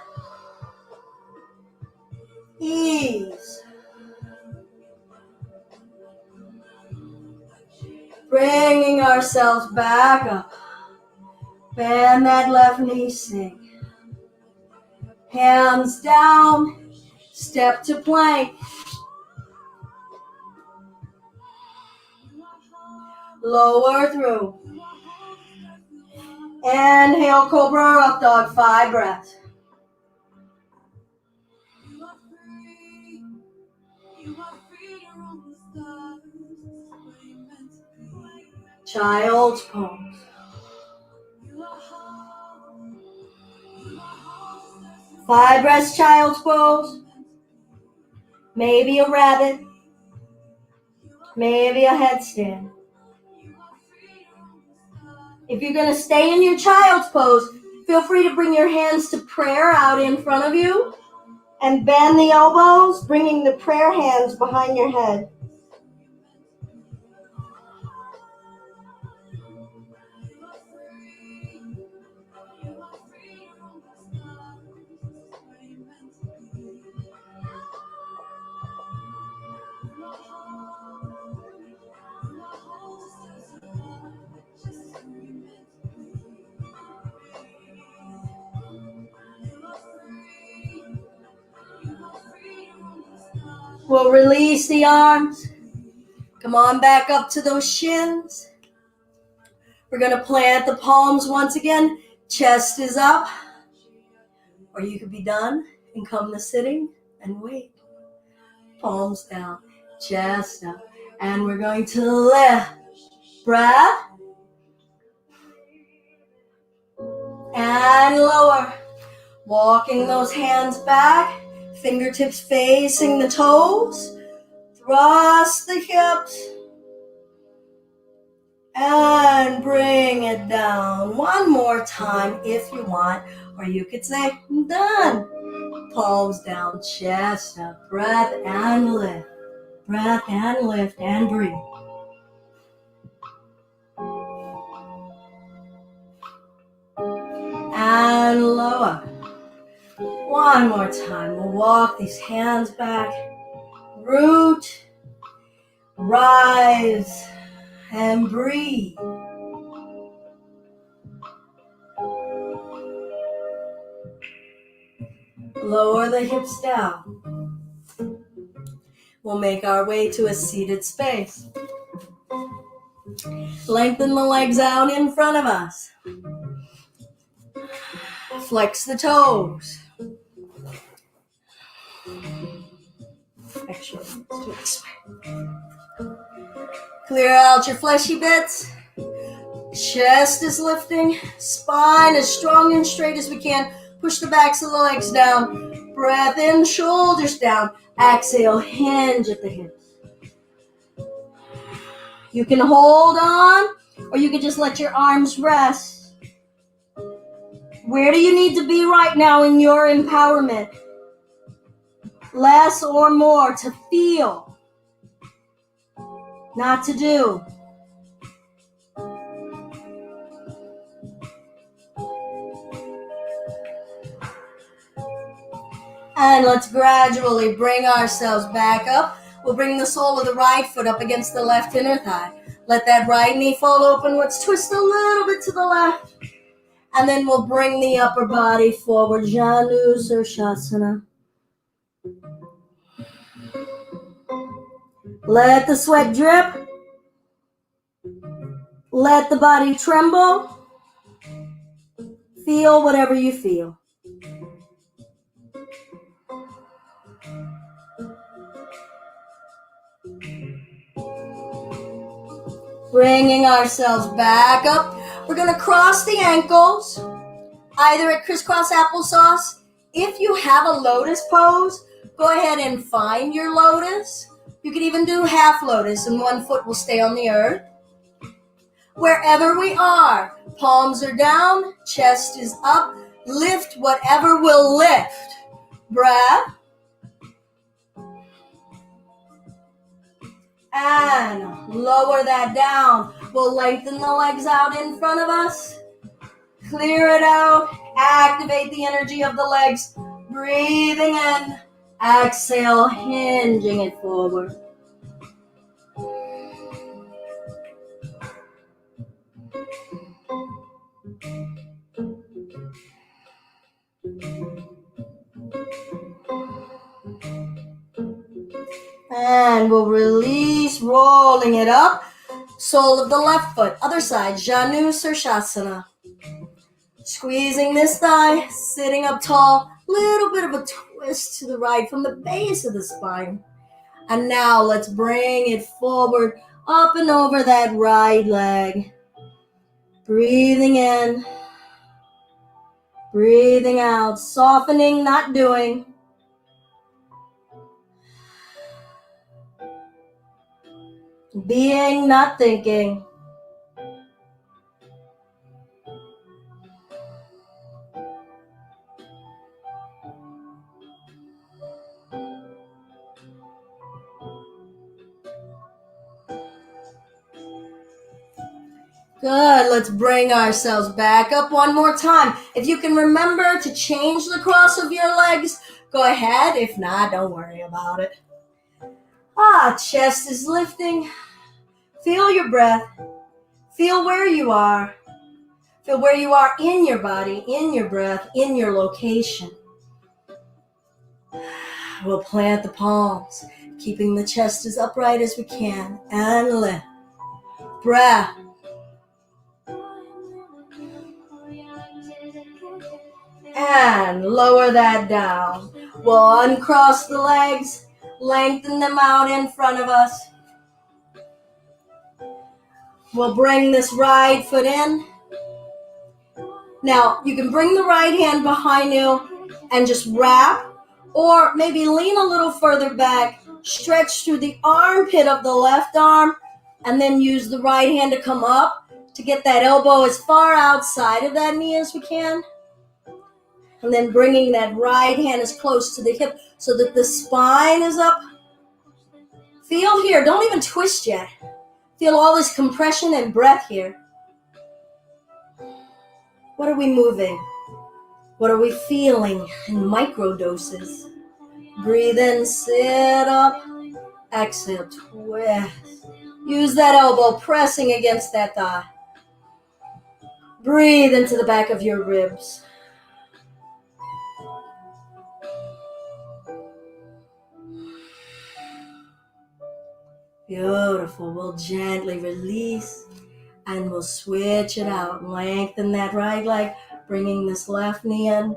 Ease. Bringing ourselves back up. Bend that left knee, sink. Hands down. Step to plank. Lower through. Inhale, cobra up dog, 5 breaths. Child's pose. Five breaths, child's pose. Maybe a rabbit. Maybe a headstand. If you're going to stay in your child's pose, Feel free to bring your hands to prayer out in front of you and bend the elbows, bringing the prayer hands behind your head. We'll release the arms. Come on back up to those shins. We're going to plant the palms once again. Chest is up. Or you could be done and come to sitting and wait. Palms down, chest up. And we're going to lift. Breath. And lower. Walking those hands back. Fingertips facing the toes. Thrust the hips. And bring it down. One more time if you want. Or you could say, I'm done. Palms down, chest up. Breath and lift. Breath and lift and breathe. And lower. One more time. We'll walk these hands back. Root. Rise. And breathe. Lower the hips down. We'll make our way to a seated space. Lengthen the legs out in front of us. Flex the toes. Actually, let's do it this way. Clear out your fleshy bits. Chest is lifting. Spine as strong and straight as we can. Push the backs of the legs down. Breath in, shoulders down. Exhale, hinge at the hips. You can hold on, or you can just let your arms rest. Where do you need to be right now in your empowerment? Less or more to feel, not to do. And let's gradually bring ourselves back up. We'll bring the sole of the right foot up against the left inner thigh. Let that right knee fall open. Let's twist a little bit to the left. And then we'll bring the upper body forward. Janu Sirsasana. Let the sweat drip. Let the body tremble. Feel whatever you feel. Bringing ourselves back up. We're going to cross the ankles, either at crisscross applesauce. If you have a lotus pose, go ahead and find your lotus. You could even do half lotus and one foot will stay on the earth. Wherever we are, palms are down, chest is up. Lift whatever will lift. Breath. And lower that down. We'll lengthen the legs out in front of us. Clear it out. Activate the energy of the legs. Breathing in. Exhale, hinging it forward. And we'll release, rolling it up. Sole of the left foot, other side, Janu Sirsasana. Squeezing this thigh, sitting up tall, little bit of a twist to the right from the base of the spine. And now let's bring it forward, up and over that right leg. Breathing in, breathing out, softening, not doing. Being, not thinking. Good. Let's bring ourselves back up one more time. If you can remember to change the cross of your legs, go ahead. If not, don't worry about it. Chest is lifting. Feel your breath. Feel where you are. Feel where you are in your body, in your breath, in your location. We'll plant the palms, keeping the chest as upright as we can. And lift. Breath. And lower that down. We'll uncross the legs, lengthen them out in front of us. We'll bring this right foot in. Now, you can bring the right hand behind you and just wrap, or maybe lean a little further back, stretch through the armpit of the left arm, and then use the right hand to come up to get that elbow as far outside of that knee as we can. And then bringing that right hand as close to the hip so that the spine is up. Feel here, don't even twist yet. Feel all this compression and breath here. What are we moving? What are we feeling in micro doses? Breathe in, sit up, exhale, twist. Use that elbow pressing against that thigh. Breathe into the back of your ribs. Beautiful. We'll gently release and we'll switch it out. Lengthen that right leg, bringing this left knee in.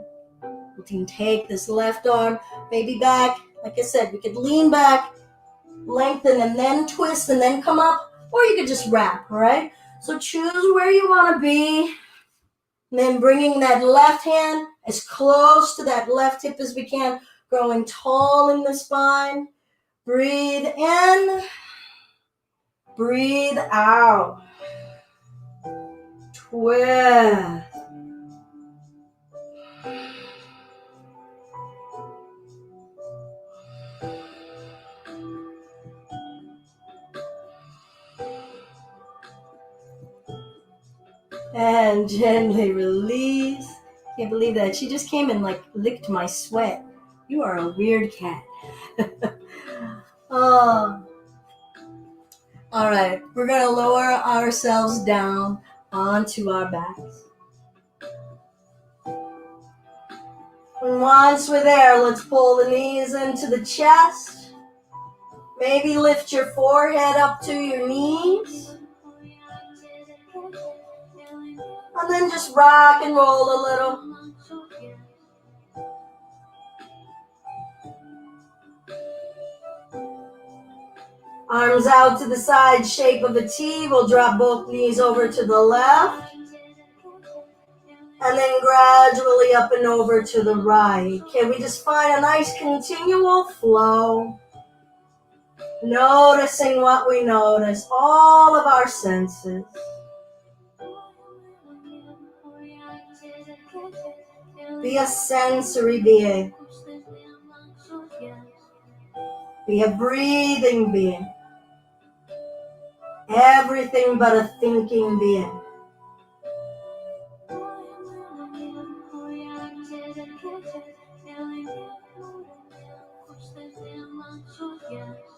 We can take this left arm, maybe back. Like I said, we could lean back, lengthen, and then twist, and then come up. Or you could just wrap, all right? So choose where you want to be. And then bringing that left hand as close to that left hip as we can. Growing tall in the spine. Breathe in. Breathe out. Twist. And gently release. Can't believe that. She just came and licked my sweat. You are a weird cat. Oh. All right, we're going to lower ourselves down onto our backs. And once we're there, let's pull the knees into the chest. Maybe lift your forehead up to your knees. And then just rock and roll a little. Arms out to the side, shape of a T. We'll drop both knees over to the left. And then gradually up and over to the right. Can we just find a nice continual flow? Noticing what we notice, all of our senses. Be a sensory being. Be a breathing being. Everything but a thinking being.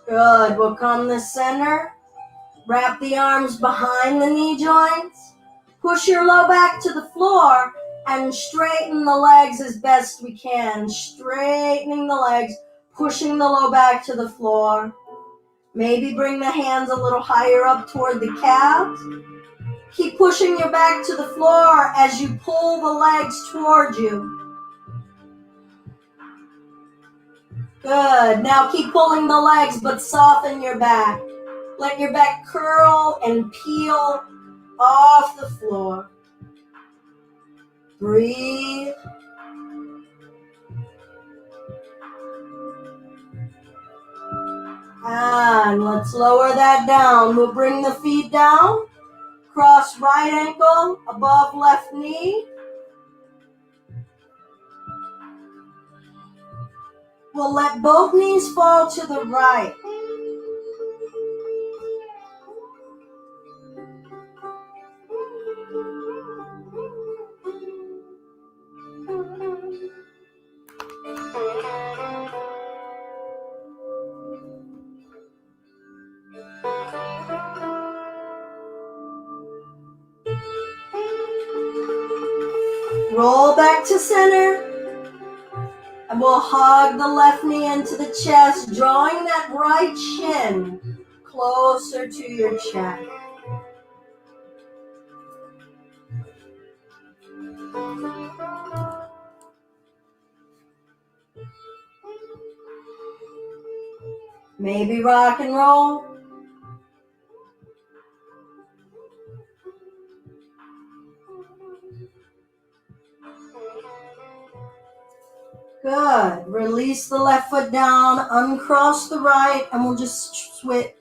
Good. We'll come to center. Wrap the arms behind the knee joints. Push your low back to the floor and straighten the legs as best we can. Straightening the legs, pushing the low back to the floor. Maybe bring the hands a little higher up toward the calves. Keep pushing your back to the floor as you pull the legs toward you. Good. Now keep pulling the legs, but soften your back. Let your back curl and peel off the floor. Breathe. And let's lower that down. We'll bring the feet down. Cross right ankle above left knee. We'll let both knees fall to the right. center. And we'll hug the left knee into the chest, drawing that right shin closer to your chest. Maybe rock and roll. Good. Release the left foot down, uncross the right, and we'll just switch.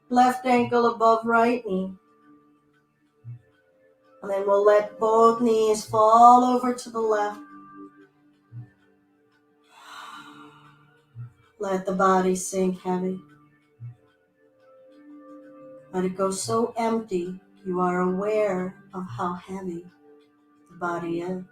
Left ankle above right knee. And then we'll let both knees fall over to the left. Let the body sink heavy. Let it go so empty, you are aware of how heavy the body is.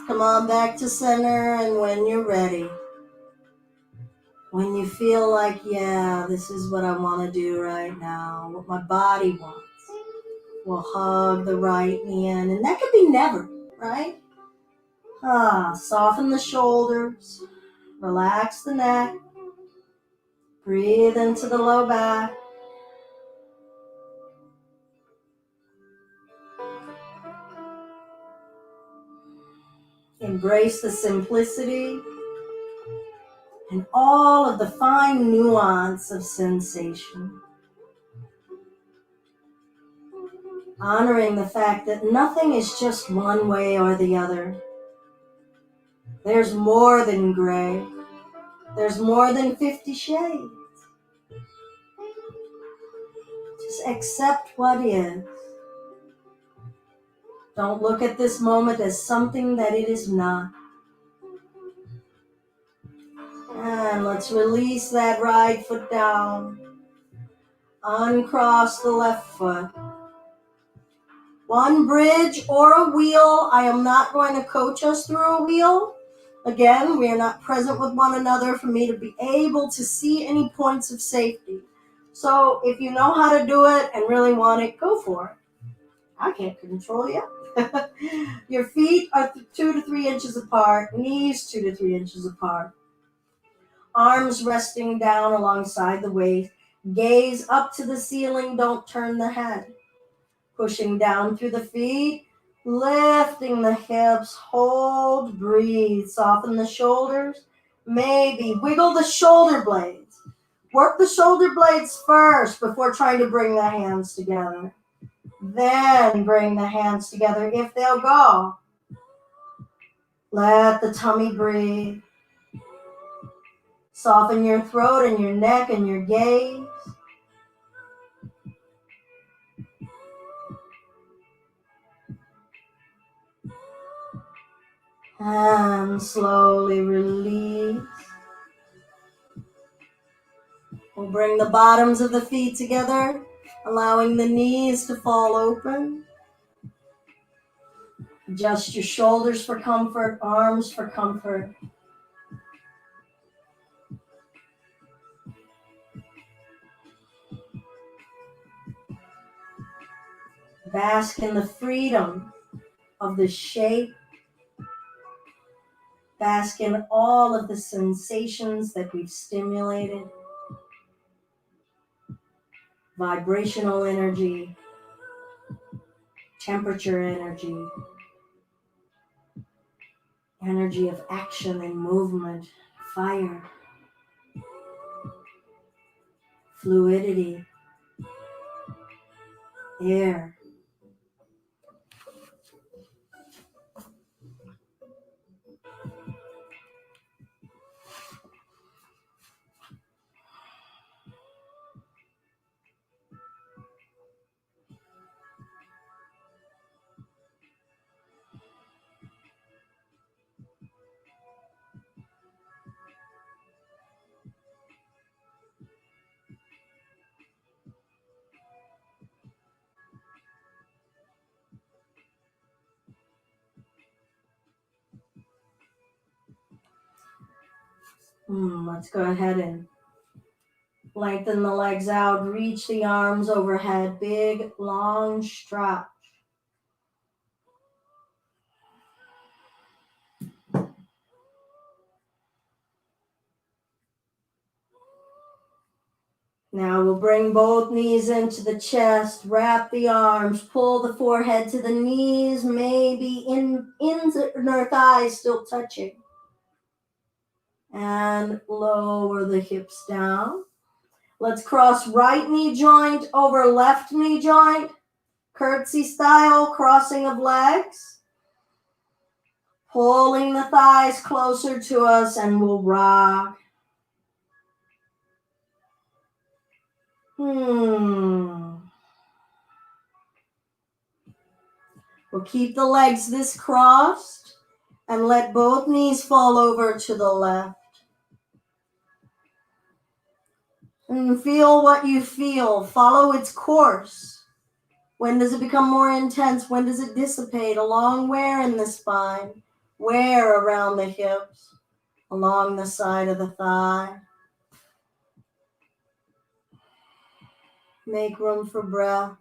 Come on back to center, and when you're ready, when you feel like, yeah, this is what I want to do right now, what my body wants, we'll hug the right knee in, and that could be never, right? Soften the shoulders, relax the neck, breathe into the low back. Embrace the simplicity and all of the fine nuance of sensation. Honoring the fact that nothing is just one way or the other. There's more than gray. There's more than 50 shades. Just accept what is. Don't look at this moment as something that it is not. And let's release that right foot down. Uncross the left foot. One bridge or a wheel. I am not going to coach us through a wheel. Again, we are not present with one another for me to be able to see any points of safety. So if you know how to do it and really want it, go for it. I can't control you. Your feet are 2 to 3 inches apart, knees 2 to 3 inches apart. Arms resting down alongside the waist. Gaze up to the ceiling, don't turn the head. Pushing down through the feet, lifting the hips, hold, breathe, soften the shoulders. Maybe wiggle the shoulder blades. Work the shoulder blades first before trying to bring the hands together. Then bring the hands together if they'll go. Let the tummy breathe. Soften your throat and your neck and your gaze. And slowly release. We'll bring the bottoms of the feet together, allowing the knees to fall open. Adjust your shoulders for comfort, arms for comfort. Bask in the freedom of the shape. Bask in all of the sensations that we've stimulated. Vibrational energy, temperature energy, energy of action and movement, fire, fluidity, air. Let's go ahead and lengthen the legs out, reach the arms overhead, big, long stretch. Now we'll bring both knees into the chest, wrap the arms, pull the forehead to the knees, maybe inner thighs still touching. And lower the hips down. Let's cross right knee joint over left knee joint. Curtsy style, crossing of legs. Pulling the thighs closer to us and we'll rock. We'll keep the legs this crossed and let both knees fall over to the left. And feel what you feel. Follow its course. When does it become more intense? When does it dissipate? Along where in the spine? Where around the hips? Along the side of the thigh? Make room for breath.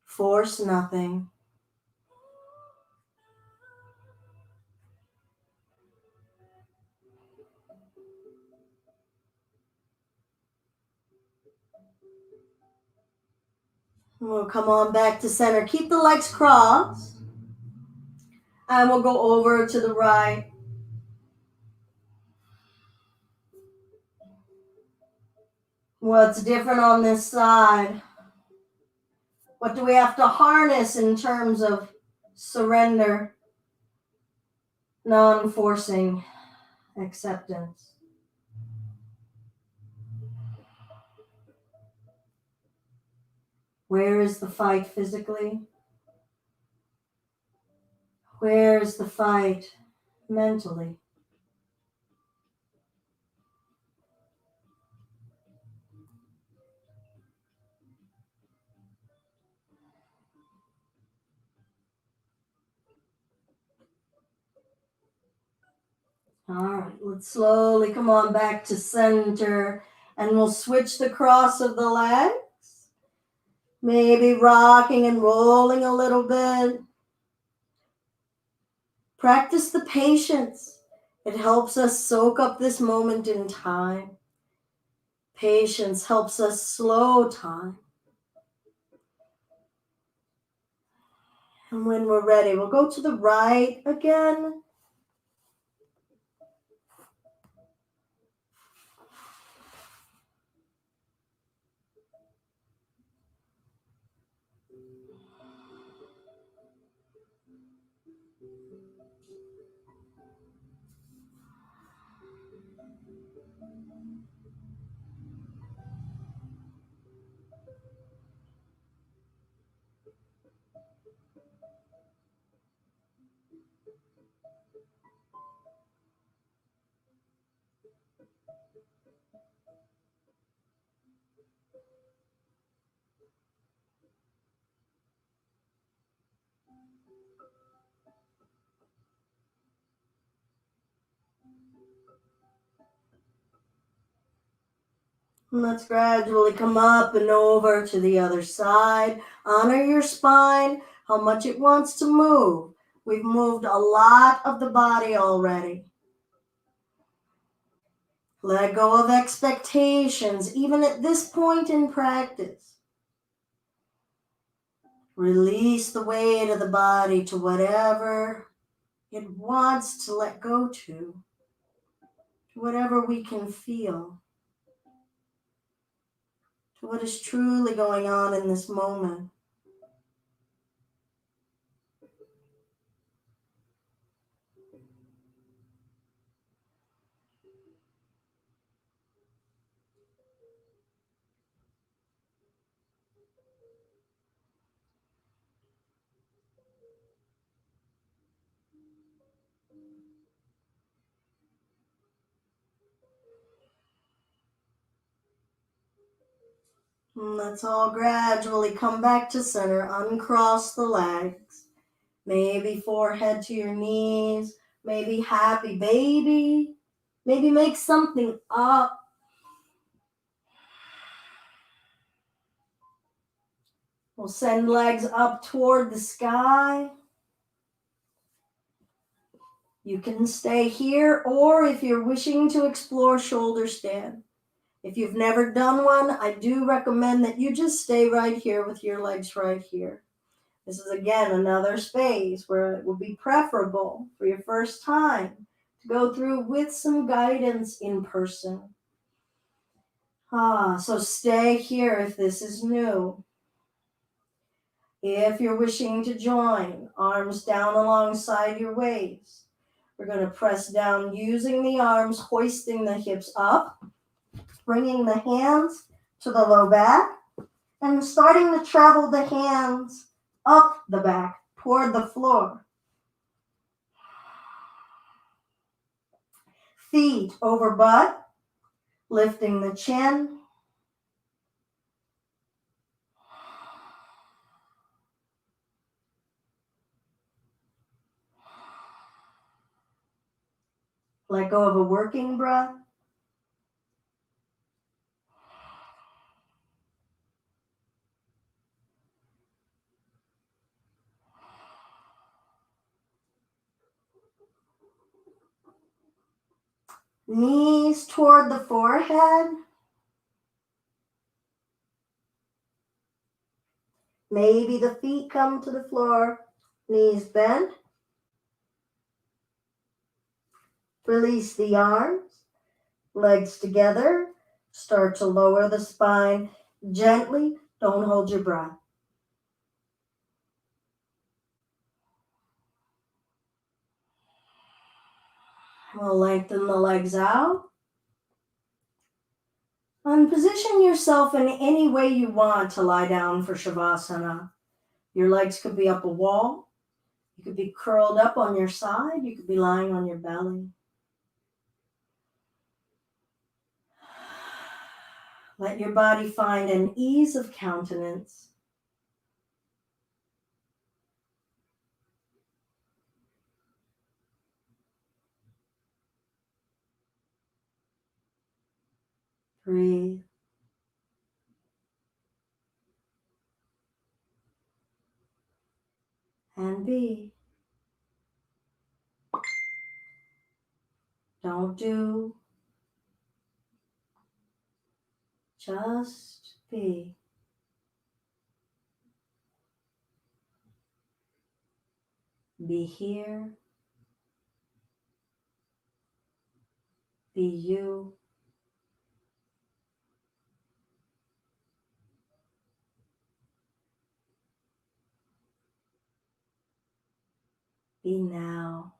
Force nothing. We'll come on back to center. Keep the legs crossed. And we'll go over to the right. What's different on this side? What do we have to harness in terms of surrender, non-forcing, acceptance? Where is the fight physically? Where is the fight mentally? All right, let's slowly come on back to center and we'll switch the cross of the legs. Maybe rocking and rolling a little bit. Practice the patience. It helps us soak up this moment in time. Patience helps us slow time. And when we're ready, we'll go to the right again. And let's gradually come up and over to the other side. Honor your spine, how much it wants to move. We've moved a lot of the body already. Let go of expectations, even at this point in practice. Release the weight of the body to whatever it wants to let go to whatever we can feel, to what is truly going on in this moment. And let's all gradually come back to center, uncross the legs, maybe forehead to your knees, maybe happy baby, maybe make something up. We'll send legs up toward the sky. You can stay here, or if you're wishing to explore shoulder stand. If you've never done one, I do recommend that you just stay right here with your legs right here. This is again another space where it will be preferable for your first time to go through with some guidance in person. So stay here if this is new. If you're wishing to join, arms down alongside your waist. We're going to press down using the arms, hoisting the hips up, bringing the hands to the low back, and starting to travel the hands up the back toward the floor. Feet over butt, lifting the chin. Let go of a working breath. Knees toward the forehead. Maybe the feet come to the floor, knees bent. Release the arms, legs together. Start to lower the spine gently. Don't hold your breath. We'll lengthen the legs out. And position yourself in any way you want to lie down for Shavasana. Your legs could be up a wall. You could be curled up on your side. You could be lying on your belly. Let your body find an ease of countenance. Breathe. And be. Don't do. Just be. Be here. Be you. Be now.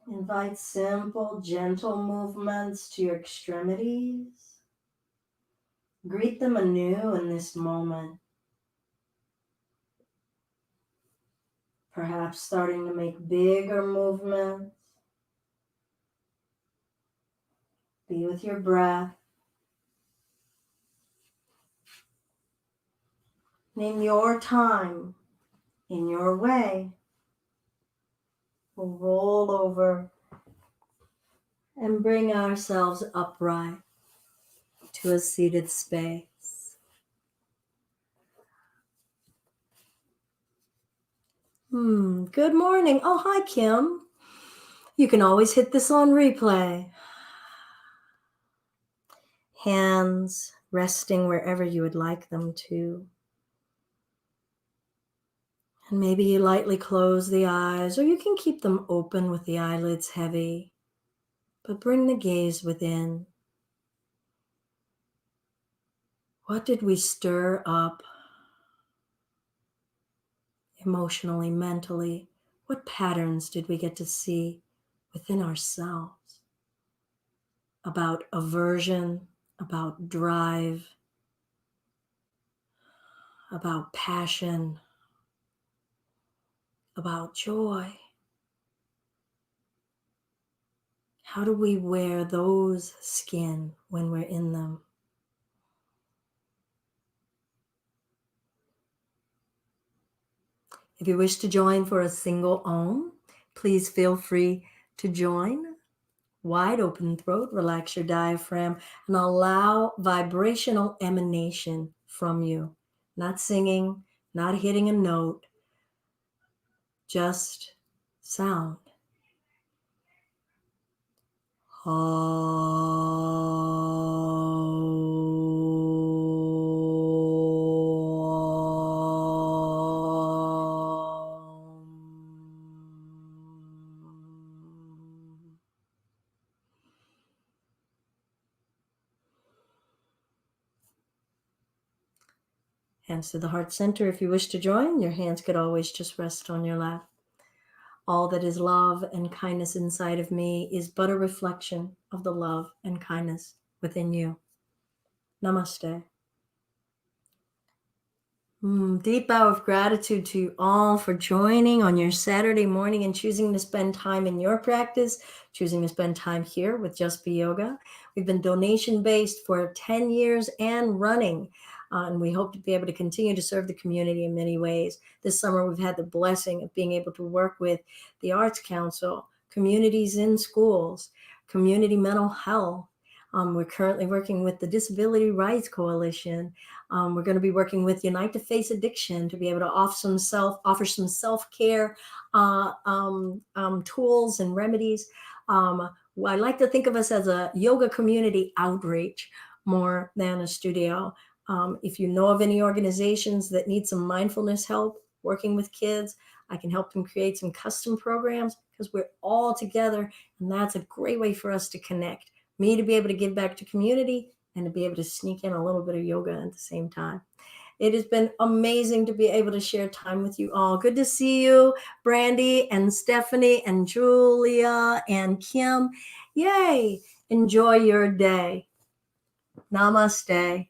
Invite simple, gentle movements to your extremities. Greet them anew in this moment. Perhaps starting to make bigger movements. Be with your breath. In your time, in your way, we'll roll over and bring ourselves upright to a seated space. Good morning. Oh, hi, Kim. You can always hit this on replay. Hands resting wherever you would like them to. And maybe you lightly close the eyes, or you can keep them open with the eyelids heavy, but bring the gaze within. What did we stir up emotionally, mentally? What patterns did we get to see within ourselves about aversion, about drive, about passion, about joy? How do we wear those skin when we're in them? If you wish to join for a single Om, please feel free to join. Wide open throat, relax your diaphragm, and allow vibrational emanation from you. Not singing, not hitting a note, just sound. Hands to the heart center. If you wish to join, your hands could always just rest on your lap. All that is love and kindness inside of me is but a reflection of the love and kindness within you. Namaste. Deep bow of gratitude to you all for joining on your Saturday morning and choosing to spend time in your practice, choosing to spend time here with Just Be Yoga. We've been donation-based for 10 years and running, and we hope to be able to continue to serve the community in many ways. This summer, we've had the blessing of being able to work with the Arts Council, communities in schools, community mental health. We're currently working with the Disability Rights Coalition. We're going to be working with Unite to Face Addiction to be able to offer some self-care tools and remedies. I like to think of us as a yoga community outreach more than a studio. If you know of any organizations that need some mindfulness help working with kids, I can help them create some custom programs because we're all together, and that's a great way for us to connect. Me to be able to give back to community and to be able to sneak in a little bit of yoga at the same time. It has been amazing to be able to share time with you all. Good to see you, Brandy and Stephanie and Julia and Kim. Yay. Enjoy your day. Namaste.